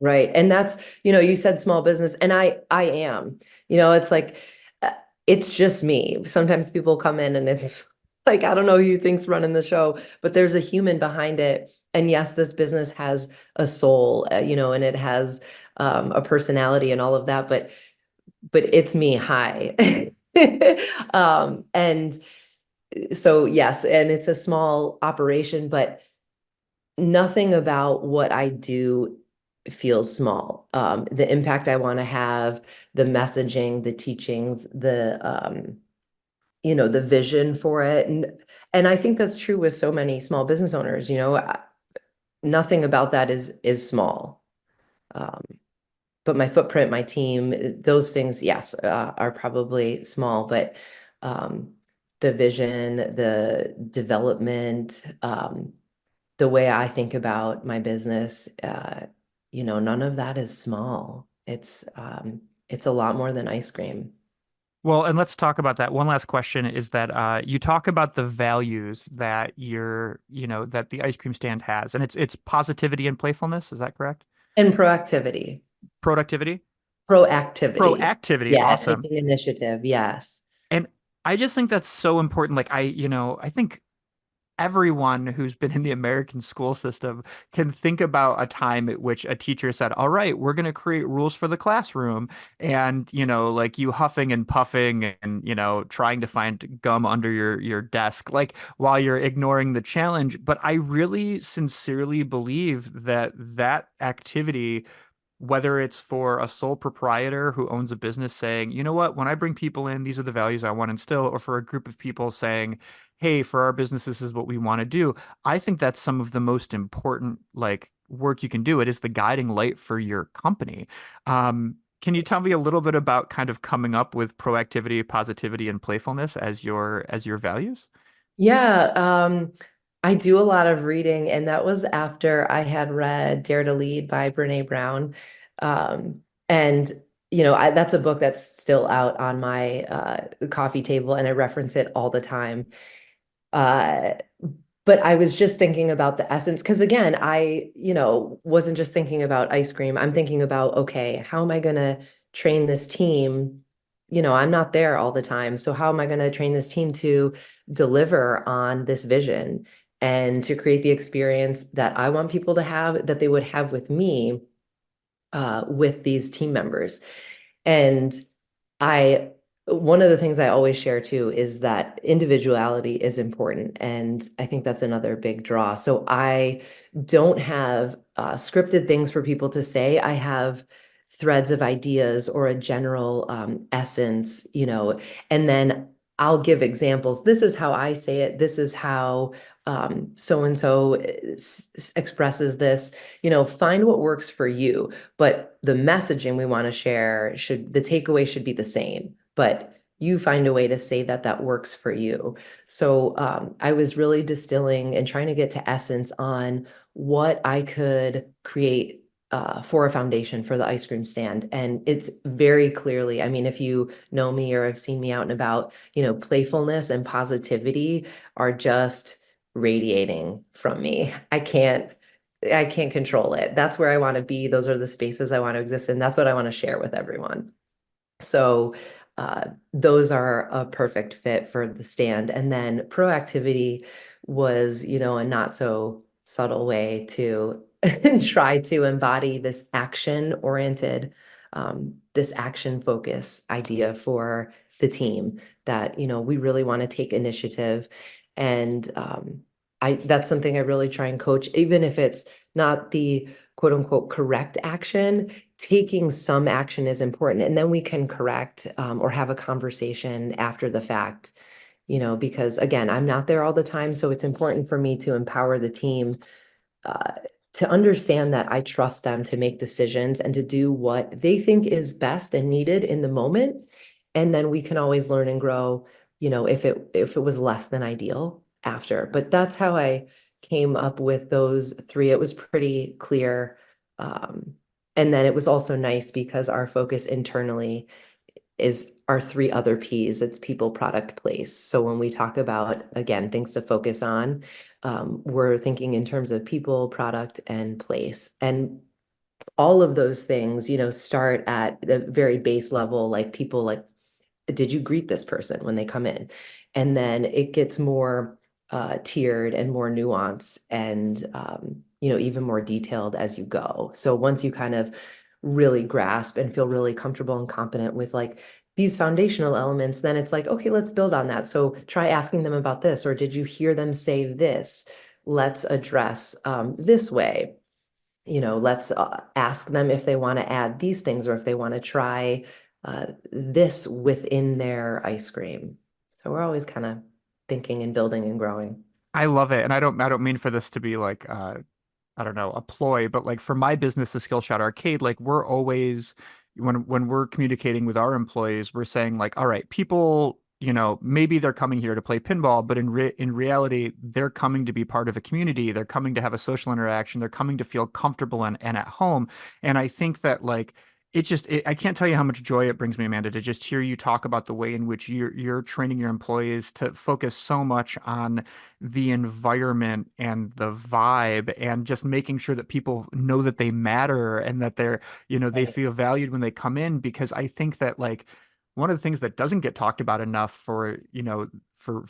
Right. And that's, you said small business, and I am. It's like uh, it's just me. Sometimes people come in and it's like, I don't know who you think's running the show, but there's a human behind it. And yes, this business has a soul, and it has a personality and all of that, but it's me. Hi. And so yes, and it's a small operation, but nothing about what I do feels small. The impact I want to have, the messaging, the teachings, the vision for it. And I think that's true with so many small business owners, nothing about that is small. Um, but my footprint, my team, those things, yes, are probably small, but um, the vision, the development, the way I think about my business, none of that is small. It's a lot more than ice cream. Well, and let's talk about that. One last question is that you talk about the values that that the ice cream stand has, and it's positivity and playfulness. Is that correct? And proactivity. Productivity, Proactivity. proactivity. Yeah, Awesome. taking initiative. Yes. And I just think that's so important. Like I think everyone who's been in the American school system can think about a time at which a teacher said, "All right, we're going to create rules for the classroom." And, like you huffing and puffing and, trying to find gum under your desk, like while you're ignoring the challenge. But I really sincerely believe that that activity, whether it's for a sole proprietor who owns a business saying, you know what, when I bring people in, these are the values I want to instill, or for a group of people saying, hey, for our business, this is what we want to do. I think that's some of the most important like work you can do. It is the guiding light for your company. Can you tell me a little bit about kind of coming up with proactivity, positivity, and playfulness as your values? Yeah, I do a lot of reading, and that was after I had read Dare to Lead by Brene Brown. And that's a book that's still out on my coffee table, and I reference it all the time. Uh, but I was just thinking about the essence, because again, wasn't just thinking about ice cream. I'm thinking about, okay, how am I going to train this team? I'm not there all the time. So how am I going to train this team to deliver on this vision and to create the experience that I want people to have, that they would have with me, with these team members? And I, one of the things I always share too is that individuality is important. And I think that's another big draw. So I don't have scripted things for people to say. I have threads of ideas or a general essence, and then I'll give examples. This is how I say it. This is how so and so expresses this. Find what works for you. But the messaging we want to share the takeaway should be the same, but you find a way to say that works for you. So I was really distilling and trying to get to essence on what I could create for a foundation for the ice cream stand. And it's very clearly, I mean, if you know me or have seen me out and about, playfulness and positivity are just radiating from me. I can't control it. That's where I want to be. Those are the spaces I want to exist in. That's what I want to share with everyone. So those are a perfect fit for the stand. And then proactivity was, a not so subtle way to try to embody this action focus idea for the team that, we really want to take initiative. And that's something I really try and coach, even if it's not the quote unquote correct action. Taking some action is important, and then we can correct or have a conversation after the fact, because again, I'm not there all the time, so it's important for me to empower the team uh, to understand that I trust them to make decisions and to do what they think is best and needed in the moment. And then we can always learn and grow, if it was less than ideal after. But that's how I came up with those three. It was pretty clear. Um, and then it was also nice because our focus internally is our three other P's. It's people, product, place. So when we talk about, again, things to focus on, we're thinking in terms of people, product, and place. And all of those things, start at the very base level, like people, like, did you greet this person when they come in? And then it gets more tiered and more nuanced and, even more detailed as you go. So once you kind of really grasp and feel really comfortable and competent with like these foundational elements, then it's like, okay, let's build on that. So try asking them about this, or did you hear them say this? Let's address this way. Let's ask them if they want to add these things or if they want to try this within their ice cream. So we're always kind of thinking and building and growing. I love it. And I don't mean for this to be like I don't know, a ploy, but like for my business, the Skillshot Arcade, like we're always when we're communicating with our employees, we're saying like, all right, people, maybe they're coming here to play pinball, but in reality, they're coming to be part of a community. They're coming to have a social interaction. They're coming to feel comfortable and at home. And I think that like I can't tell you how much joy it brings me, Amanda, to just hear you talk about the way in which you're training your employees to focus so much on the environment and the vibe and just making sure that people know that they matter and that they Right. feel valued when they come in. Because I think that like one of the things that doesn't get talked about enough for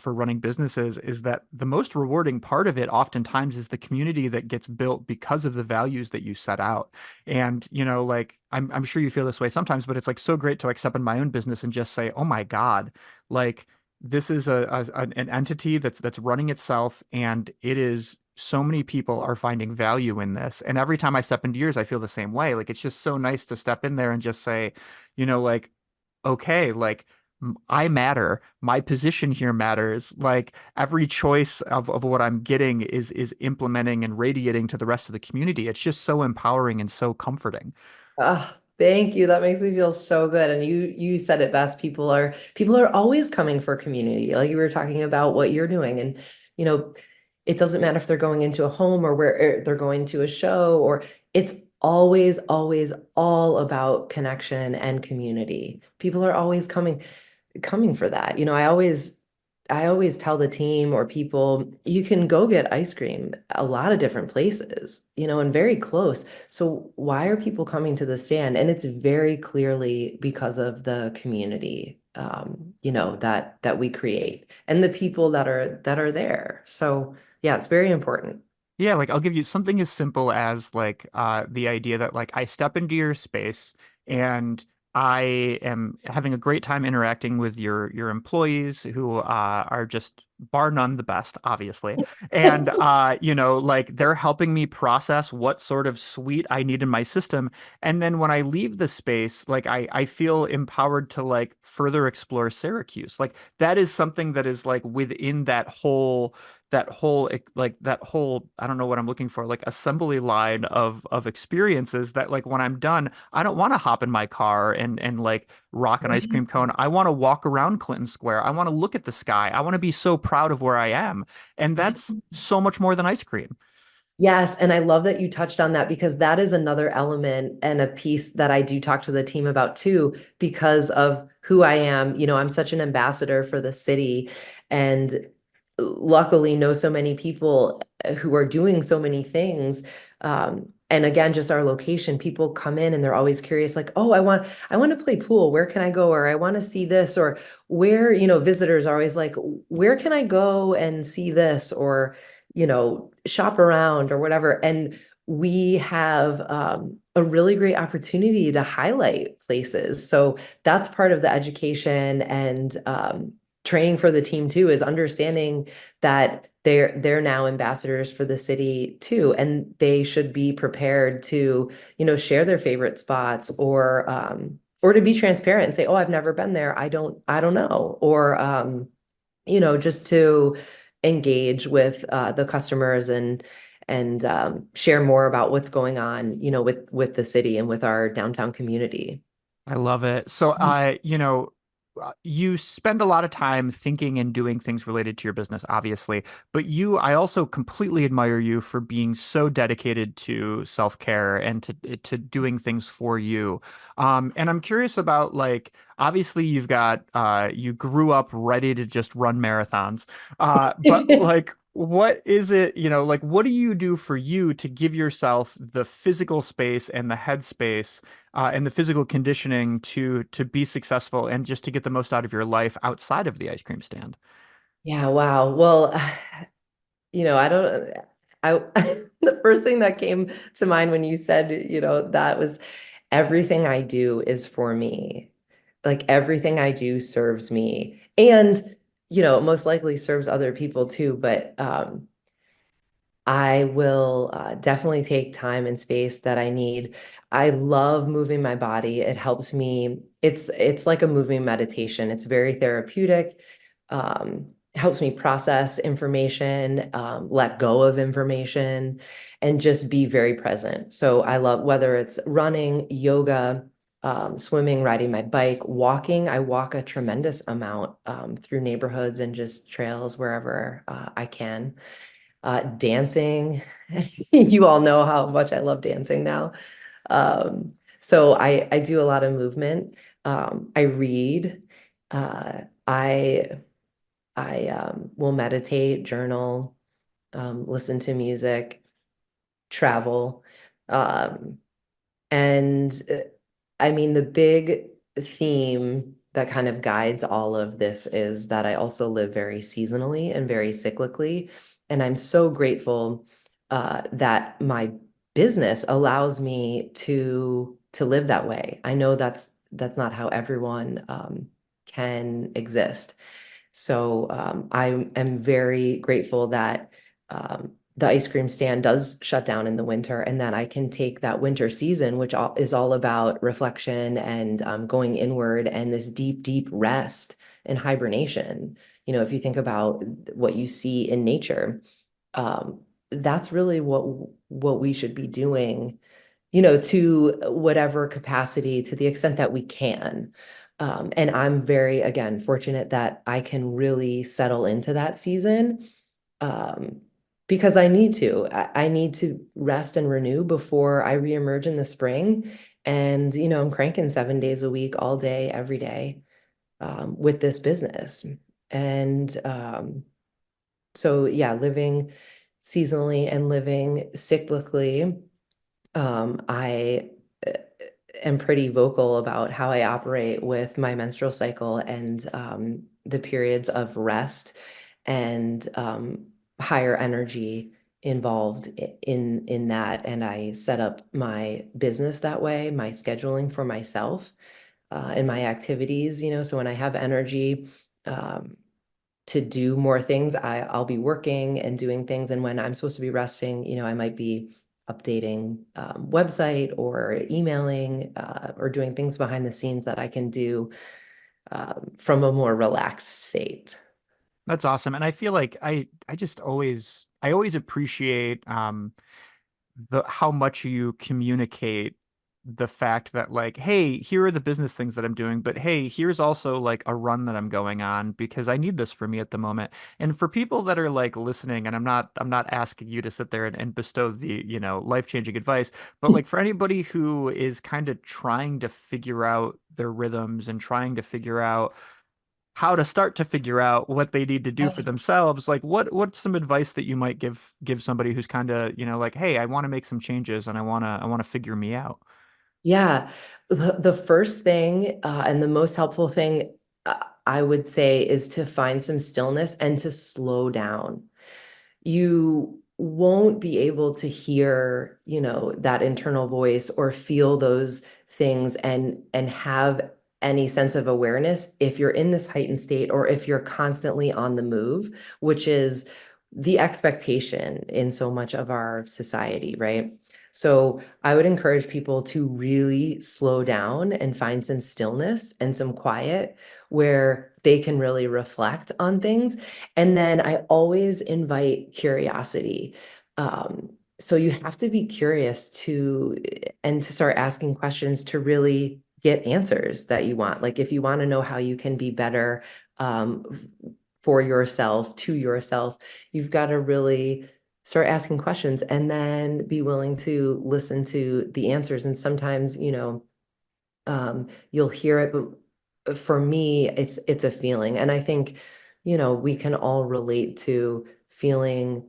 running businesses is that the most rewarding part of it oftentimes is the community that gets built because of the values that you set out. And like I'm sure you feel this way sometimes, but it's like so great to like step in my own business and just say, oh my God, like this is an entity that's running itself, and it is so many people are finding value in this. And every time I step into yours, I feel the same way. Like it's just so nice to step in there and just say, like, okay, like I matter. My position here matters. Like every choice of what I'm getting is implementing and radiating to the rest of the community. It's just so empowering and so comforting. Ah, thank you. That makes me feel so good. And you said it best. People are always coming for community. Like you were talking about what you're doing. And you know, it doesn't matter if they're going into a home or where they're going to a show, or it's always, always all about connection and community. People are always coming for that. I always tell the team or people, you can go get ice cream a lot of different places, and very close. So why are people coming to the stand? And it's very clearly because of the community, that we create and the people that are there. So yeah, it's very important. Yeah, like I'll give you something as simple as like the idea that like I step into your space and I am having a great time interacting with your employees who are just bar none the best, obviously. And like they're helping me process what sort of suite I need in my system. And then when I leave the space, like I feel empowered to like further explore Syracuse. Like that is something that is like within that whole I don't know what I'm looking for, like assembly line of experiences that like when I'm done, I don't want to hop in my car and like rock an ice cream cone. I want to walk around Clinton Square. I want to look at the sky. I want to be so proud of where I am. And that's so much more than ice cream. Yes, and I love that you touched on that because that is another element and a piece that I do talk to the team about too, because of who I am. I'm such an ambassador for the city and luckily know so many people who are doing so many things. And again, just our location, people come in and they're always curious, like, oh, I want to play pool. Where can I go? Or I want to see this, or where, visitors are always like, where can I go and see this? Or shop around or whatever. And we have a really great opportunity to highlight places. So that's part of the education and training for the team too, is understanding that they're now ambassadors for the city too, and they should be prepared to, share their favorite spots or to be transparent and say, oh, I've never been there. I don't know. Or just to engage with the customers and share more about what's going on, with the city and with our downtown community. I love it. So, you spend a lot of time thinking and doing things related to your business, obviously, but I also completely admire you for being so dedicated to self-care and to doing things for you. And I'm curious about like, obviously you grew up ready to just run marathons. But like, what is it, like, what do you do for you to give yourself the physical space and the headspace and the physical conditioning to be successful and just to get the most out of your life outside of the ice cream stand? Yeah, wow. Well, I don't, I, the first thing that came to mind when you said, that was everything I do is for me. Like everything I do serves me and, most likely serves other people too. But I will definitely take time and space that I need. I love moving my body. It helps me. It's like a moving meditation. It's very therapeutic. Helps me process information, let go of information, and just be very present. So I love whether it's running, yoga, swimming, riding my bike, walking. I walk a tremendous amount through neighborhoods and just trails wherever I can. Dancing. You all know how much I love dancing now. So I do a lot of movement. I read. I will meditate, journal, listen to music, travel. Um, and I mean, the big theme that kind of guides all of this is that I also live very seasonally and very cyclically. And I'm so grateful that my business allows me to live that way. I know that's not how everyone can exist. So I am very grateful that the ice cream stand does shut down in the winter, and that I can take that winter season, which is all about reflection and going inward and this deep, deep rest and hibernation. If you think about what you see in nature, um, that's really what we should be doing, to whatever capacity, to the extent that we can. And I'm very, again, fortunate that I can really settle into that season um, because I need to. I need to rest and renew before I reemerge in the spring. And, I'm cranking 7 days a week, all day, every day with this business. And so, yeah, living seasonally and living cyclically. I am pretty vocal about how I operate with my menstrual cycle and the periods of rest and higher energy involved in that. And I set up my business that way, my scheduling for myself and my activities, so when I have energy, um, to do more things. I'll be working and doing things. And when I'm supposed to be resting, I might be updating website or emailing or doing things behind the scenes that I can do from a more relaxed state. That's awesome. And I feel like I always appreciate the how much you communicate the fact that like, hey, here are the business things that I'm doing, but hey, here's also like a run that I'm going on because I need this for me at the moment. And for people that are like listening, and I'm not asking you to sit there and bestow the, life-changing advice, but like for anybody who is kind of trying to figure out their rhythms and trying to figure out how to start to figure out what they need to do for themselves, like what's some advice that you might give somebody who's kind of, like, hey, I want to make some changes and I want to figure me out. Yeah, the first thing and the most helpful thing I would say is to find some stillness and to slow down. You won't be able to hear, that internal voice or feel those things and have any sense of awareness if you're in this heightened state or if you're constantly on the move, which is the expectation in so much of our society, right? So I would encourage people to really slow down and find some stillness and some quiet where they can really reflect on things. And then I always invite curiosity. So you have to be curious and to start asking questions to really get answers that you want. Like if you want to know how you can be better um, for yourself, to yourself, you've got to really start asking questions and then be willing to listen to the answers. And sometimes, you'll hear it, but for me, it's a feeling. And I think, we can all relate to feeling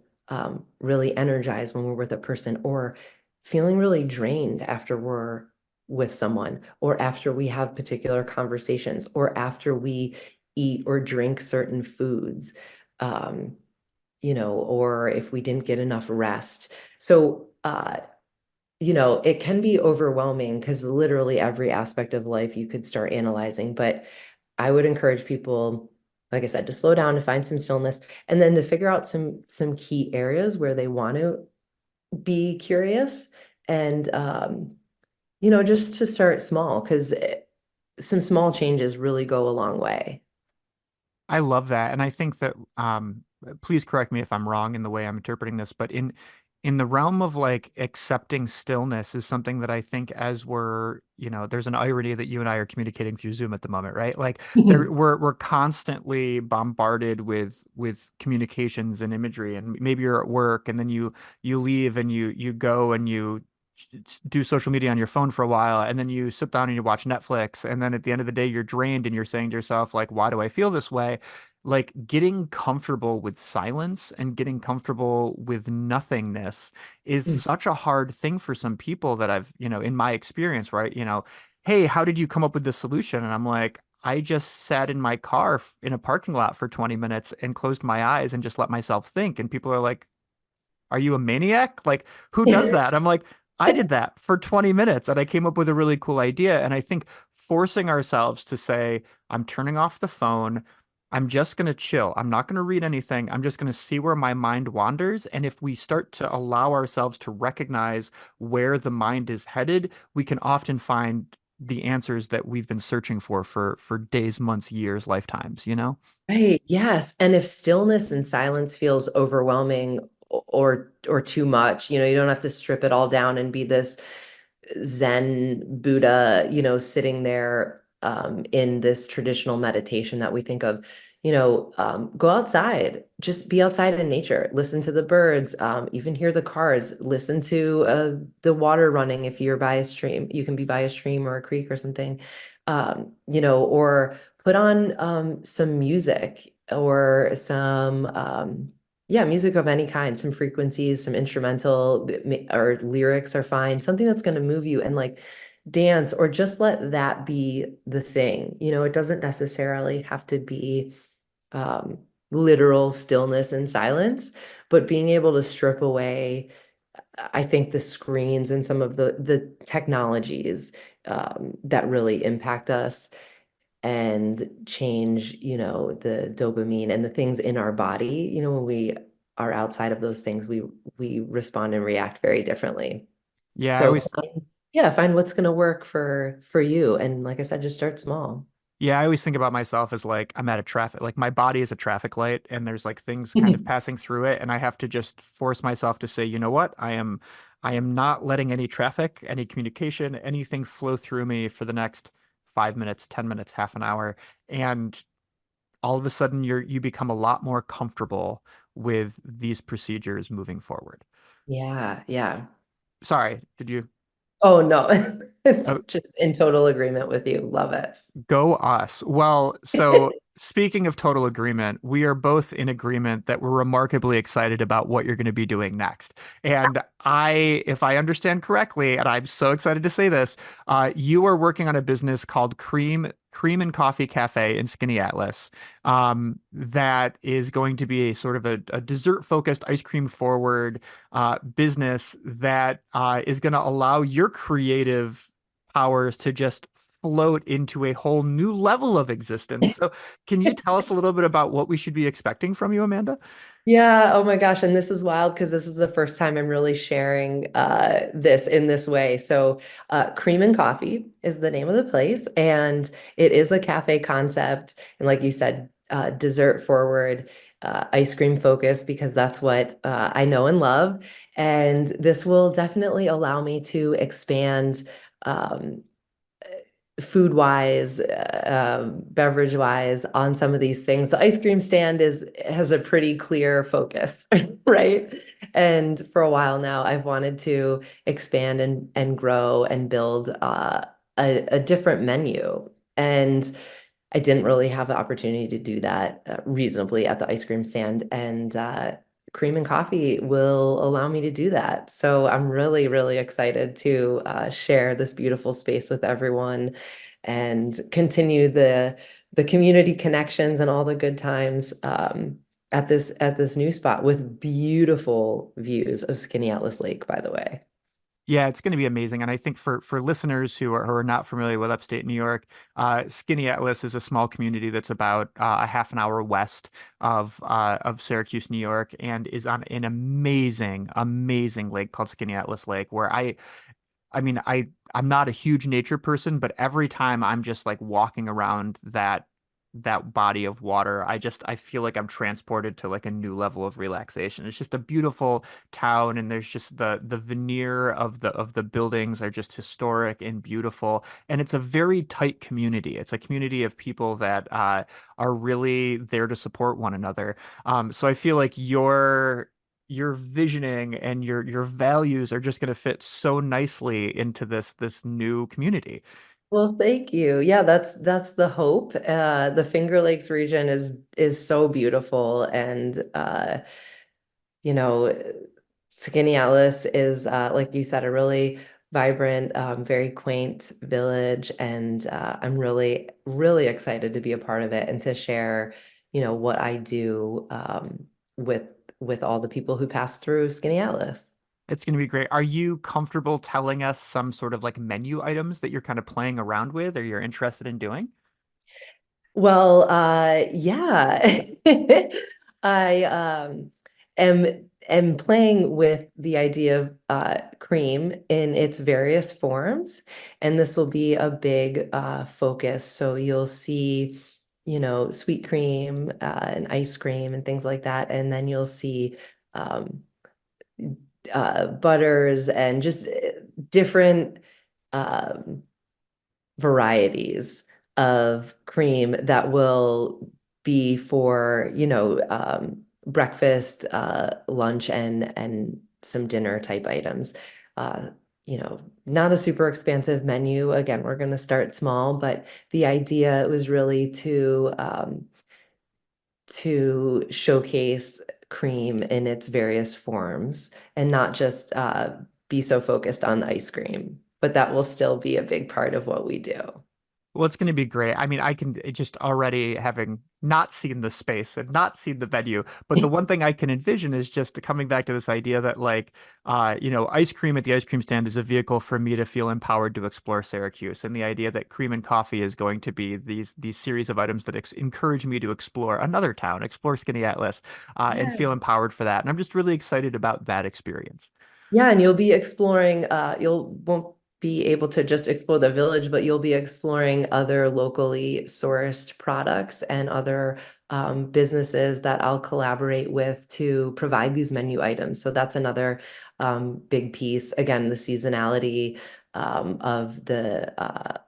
really energized when we're with a person or feeling really drained after we're with someone or after we have particular conversations or after we eat or drink certain foods. Um, or if we didn't get enough rest. So it can be overwhelming because literally every aspect of life you could start analyzing. But I would encourage people, like I said, to slow down, to find some stillness, and then to figure out some key areas where they want to be curious and just to start small because some small changes really go a long way. I love that. And I think that please correct me if I'm wrong in the way I'm interpreting this, but in the realm of like accepting stillness is something that I think as we're, there's an irony that you and I are communicating through Zoom at the moment, right? Like we're constantly bombarded with communications and imagery, and maybe you're at work and then you leave and you go and you do social media on your phone for a while, and then you sit down and you watch Netflix, and then at the end of the day you're drained and you're saying to yourself like, why do I feel this way? Like getting comfortable with silence and getting comfortable with nothingness is such a hard thing for some people that I've, in my experience, right? Hey, how did you come up with this solution? And I'm like, I just sat in my car in a parking lot for 20 minutes and closed my eyes and just let myself think. And people are like, are you a maniac? Like, who does that? I'm like, I did that for 20 minutes and I came up with a really cool idea. And I think forcing ourselves to say, I'm turning off the phone. I'm just going to chill. I'm not going to read anything. I'm just going to see where my mind wanders. And if we start to allow ourselves to recognize where the mind is headed, we can often find the answers that we've been searching for days, months, years, lifetimes, you know? Right. Yes. And if stillness and silence feels overwhelming or too much, you don't have to strip it all down and be this Zen Buddha, sitting there in this traditional meditation that we think of, go outside, just be outside in nature, listen to the birds, even hear the cars, listen to the water running. If you're by a stream, you can be by a stream or a creek or something, or put on some music or some yeah, music of any kind, some frequencies, some instrumental or lyrics are fine. Something that's going to move you and like dance or just let that be the thing. It doesn't necessarily have to be um, literal stillness and silence, but being able to strip away, I think, the screens and some of the technologies that really impact us and change, the dopamine and the things in our body. When we are outside of those things, we respond and react very differently. Yeah, I So always yeah, find what's going to work for you. And like I said, just start small. Yeah, I always think about myself as like I'm at a traffic, like my body is a traffic light and there's like things kind of passing through it and I have to just force myself to say, you know what? I am not letting any traffic, any communication, anything flow through me for the next 5 minutes, 10 minutes, half an hour. And all of a sudden you become a lot more comfortable with these procedures moving forward. Yeah, yeah. Sorry, did you? Oh no, it's Oh, just in total agreement with you. Love it. go us. Well, so speaking of total agreement, we are both in agreement that we're remarkably excited about what you're going to be doing next. And if I understand correctly, and I'm so excited to say this, you are working on a business called Cream and Coffee Cafe in Skaneatles, that is going to be a sort of a dessert-focused, ice cream forward business that is going to allow your creative powers to just float into a whole new level of existence. So, can you tell us a little bit about what we should be expecting from you, Amanda? Yeah, oh my gosh. And this is wild because this is the first time I'm really sharing this in this way. So, Cream and Coffee is the name of the place, and it is a cafe concept. And like you said, dessert forward, ice cream focus, because that's what I know and love. And this will definitely allow me to expand. Food wise, beverage wise, on some of these things. The ice cream stand has a pretty clear focus, right? And for a while now, I've wanted to expand and grow and build a different menu. And I didn't really have the opportunity to do that reasonably at the ice cream stand. And Cream and Coffee will allow me to do that. So I'm really, really excited to share this beautiful space with everyone and continue the community connections and all the good times at this new spot with beautiful views of Skinny Atlas Lake, by the way. Yeah, it's going to be amazing. And I think for listeners who are not familiar with upstate New York, Skaneatles is a small community that's about a half an hour west of Syracuse, New York, and is on an amazing, amazing lake called Skaneatles Lake, where I mean, I'm not a huge nature person, but every time I'm just like walking around that body of water, I feel like I'm transported to like a new level of relaxation. It's just a beautiful town, and there's just the veneer of the buildings are just historic and beautiful, and it's a very tight community. It's a community of people that are really there to support one another. So I feel like your visioning and your values are just going to fit so nicely into this new community. Well, thank you. Yeah, that's the hope. The Finger Lakes region is so beautiful, and you know, Skaneatles is like you said, a really vibrant, very quaint village, and I'm really excited to be a part of it and to share, what I do with with all the people who pass through Skaneatles. It's going to be great. Are you comfortable telling us some sort of like menu items that you're kind of playing around with or you're interested in doing? Well, yeah. I am playing with the idea of cream in its various forms, and this will be a big focus. So you'll see, sweet cream and ice cream and things like that, and then you'll see um, butters and just different. Um, Varieties of cream that will be for, breakfast, lunch, and some dinner type items. Uh, Not a super expansive menu. Again, we're going to start small, but the idea was really to showcase cream in its various forms and not just be so focused on ice cream. But that will still be a big part of what we do. Well, it's going to be great. I mean, I can just already having not seen the space and not seen the venue, but the one thing I can envision is just coming back to this idea that like, ice cream at the ice cream stand is a vehicle for me to feel empowered to explore Syracuse, and the idea that cream and coffee is going to be these series of items that encourage me to explore another town, explore Skaneatles, and Yeah. feel empowered for that. And I'm just really excited about that experience. Yeah, and you'll be exploring, you'll won't be able to just explore the village, but you'll be exploring other locally sourced products and other businesses that I'll collaborate with to provide these menu items. So that's another big piece. Again, the seasonality of the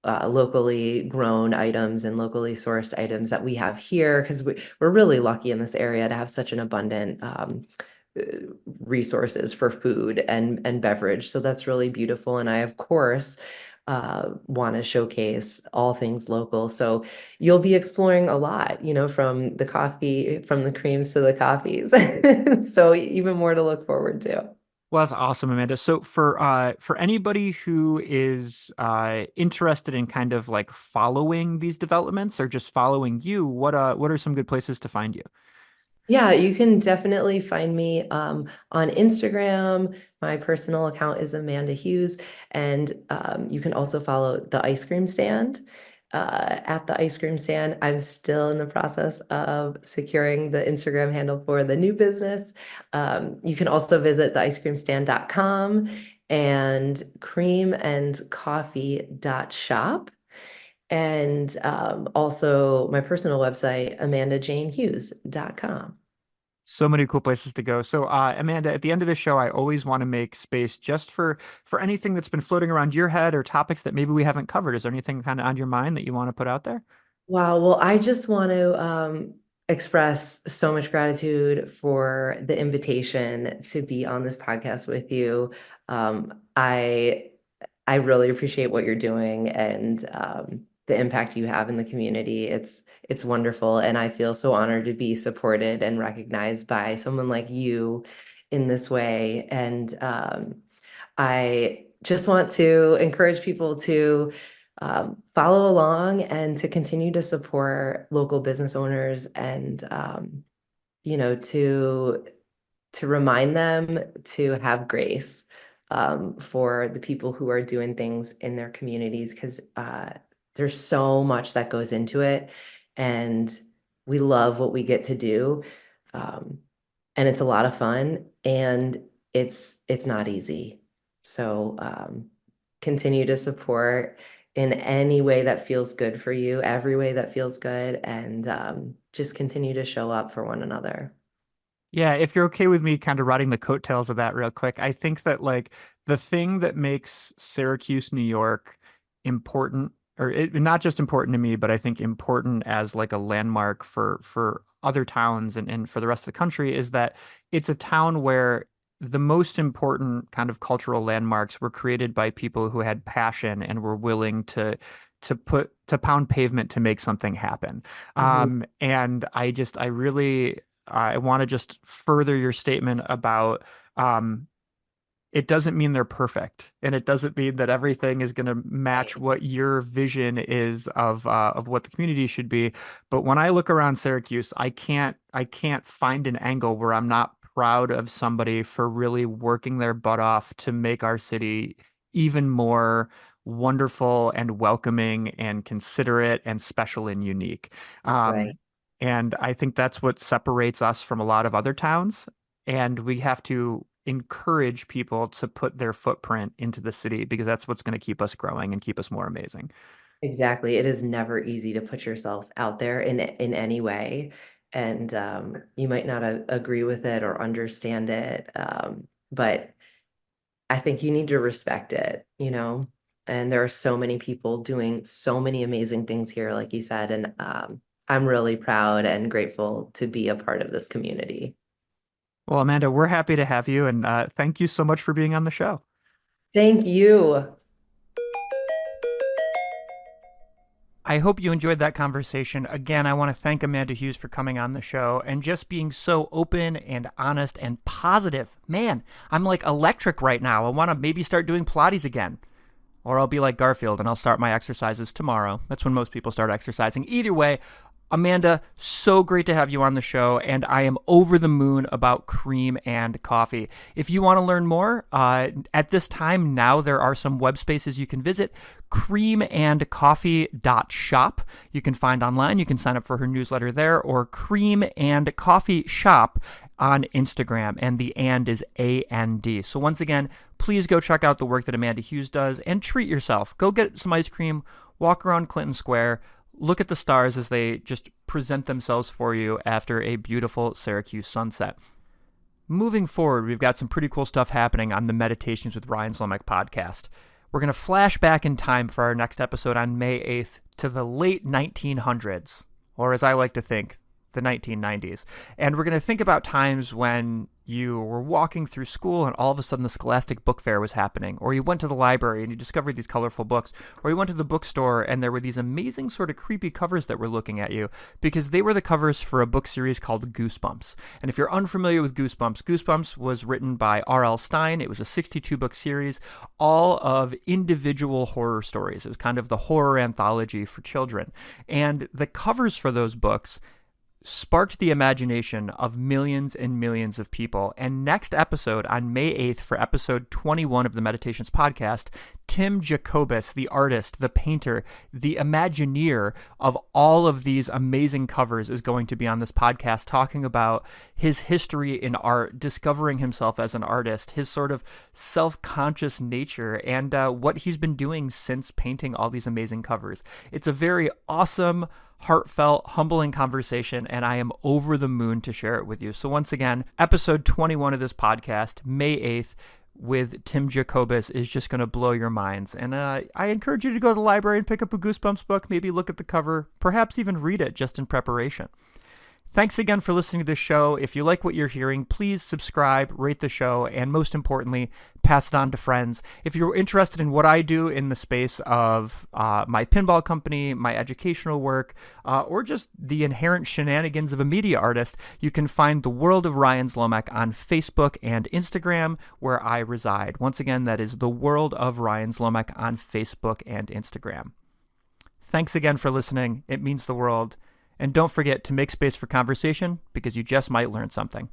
locally grown items and locally sourced items that we have here, because we're really lucky in this area to have such an abundant uh, resources for food and beverage. So that's really beautiful. And I, of course, want to showcase all things local. So you'll be exploring a lot, from the coffee, from the creams to the coffees. So even more to look forward to. Well, that's awesome, Amanda. So for anybody who is interested in kind of like following these developments or just following you, what are some good places to find you? Yeah, you can definitely find me on Instagram. My personal account is Amanda Hughes, and you can also follow the ice cream stand. At the ice cream stand, I'm still in the process of securing the Instagram handle for the new business. You can also visit theicecreamstand.com and creamandcoffee.shop. And also my personal website, amandajanehughes.com. So many cool places to go. So Amanda, at the end of the show, I always want to make space just for anything that's been floating around your head or topics that maybe we haven't covered. Is there anything kind of on your mind that you want to put out there? Wow. Well, I just want to express so much gratitude for the invitation to be on this podcast with you. I really appreciate what you're doing and the impact you have in the community. It's wonderful, and I feel so honored to be supported and recognized by someone like you in this way. And I just want to encourage people to follow along and to continue to support local business owners and you know to to remind them to have grace for the people who are doing things in their communities, because there's so much that goes into it, and we love what we get to do. Um, and it's a lot of fun, and it's not easy. So continue to support in any way that feels good for you, every way that feels good, and just continue to show up for one another. Yeah, if you're okay with me kind of riding the coattails of that real quick, I think that like the thing that makes Syracuse, New York important, or not just important to me, but I think important as like a landmark for other towns and for the rest of the country is that it's a town where the most important kind of cultural landmarks were created by people who had passion and were willing to pound pavement to make something happen. Mhm. And I really I want to just further your statement about um, it doesn't mean they're perfect, and it doesn't mean that everything is going to match Right. what your vision is of what the community should be. But when I look around Syracuse, I can't find an angle where I'm not proud of somebody for really working their butt off to make our city even more wonderful and welcoming and considerate and special and unique. Right. Um, and I think that's what separates us from a lot of other towns. And we have to encourage people to put their footprint into the city because that's what's going to keep us growing and keep us more amazing. Exactly. It is never easy to put yourself out there in any way. And you might not agree with it or understand it. But I think you need to respect it, you know? And there are so many people doing so many amazing things here, like you said. And I'm really proud and grateful to be a part of this community. Well, Amanda, we're happy to have you, and thank you so much for being on the show. Thank you. I hope you enjoyed that conversation. Again, I want to thank Amanda Hughes for coming on the show and just being so open and honest and positive. Man, I'm like electric right now. I want to maybe start doing Pilates again. Or I'll be like Garfield and I'll start my exercises tomorrow. That's when most people start exercising. Either way, Amanda, so great to have you on the show, and I am over the moon about cream and coffee. If you want to learn more, at this time now there are some web spaces you can visit. Creamandcoffee.shop you can find online. You can sign up for her newsletter there, or Cream and Coffee Shop on Instagram, and the and is AND. So once again, please go check out the work that Amanda Hughes does and treat yourself. Go get some ice cream, walk around Clinton Square, look at the stars as they just present themselves for you after a beautiful Syracuse sunset. Moving forward, we've got some pretty cool stuff happening on the Meditations with Ryan Zlomek podcast. We're going to flash back in time for our next episode on May 8th to the late 1900s, or as I like to think, the 1990s. And we're going to think about times when you were walking through school and all of a sudden the Scholastic Book Fair was happening, or you went to the library and you discovered these colorful books, or you went to the bookstore and there were these amazing sort of creepy covers that were looking at you because they were the covers for a book series called Goosebumps. And if you're unfamiliar with Goosebumps, Goosebumps was written by R.L. Stine. It was a 62-book series, all of individual horror stories. It was kind of the horror anthology for children. And the covers for those books sparked the imagination of millions and millions of people. And next episode, on May 8th, for episode 21 of the Meditations podcast, Tim Jacobus, the artist, the painter, the Imagineer of all of these amazing covers, is going to be on this podcast talking about his history in art, discovering himself as an artist, his sort of self-conscious nature, and what he's been doing since painting all these amazing covers. It's a very awesome, heartfelt, humbling conversation, and I am over the moon to share it with you. So once again, episode 21 of this podcast, May 8th, with Tim Jacobus, is just going to blow your minds. And I encourage you to go to the library and pick up a Goosebumps book, maybe look at the cover, perhaps even read it just in preparation. Thanks again for listening to this show. If you like what you're hearing, please subscribe, rate the show, and most importantly, pass it on to friends. If you're interested in what I do in the space of my pinball company, my educational work, or just the inherent shenanigans of a media artist, you can find The World of Ryan Zlomek on Facebook and Instagram, where I reside. Once again, that is The World of Ryan Zlomek on Facebook and Instagram. Thanks again for listening. It means the world. And don't forget to make space for conversation because you just might learn something.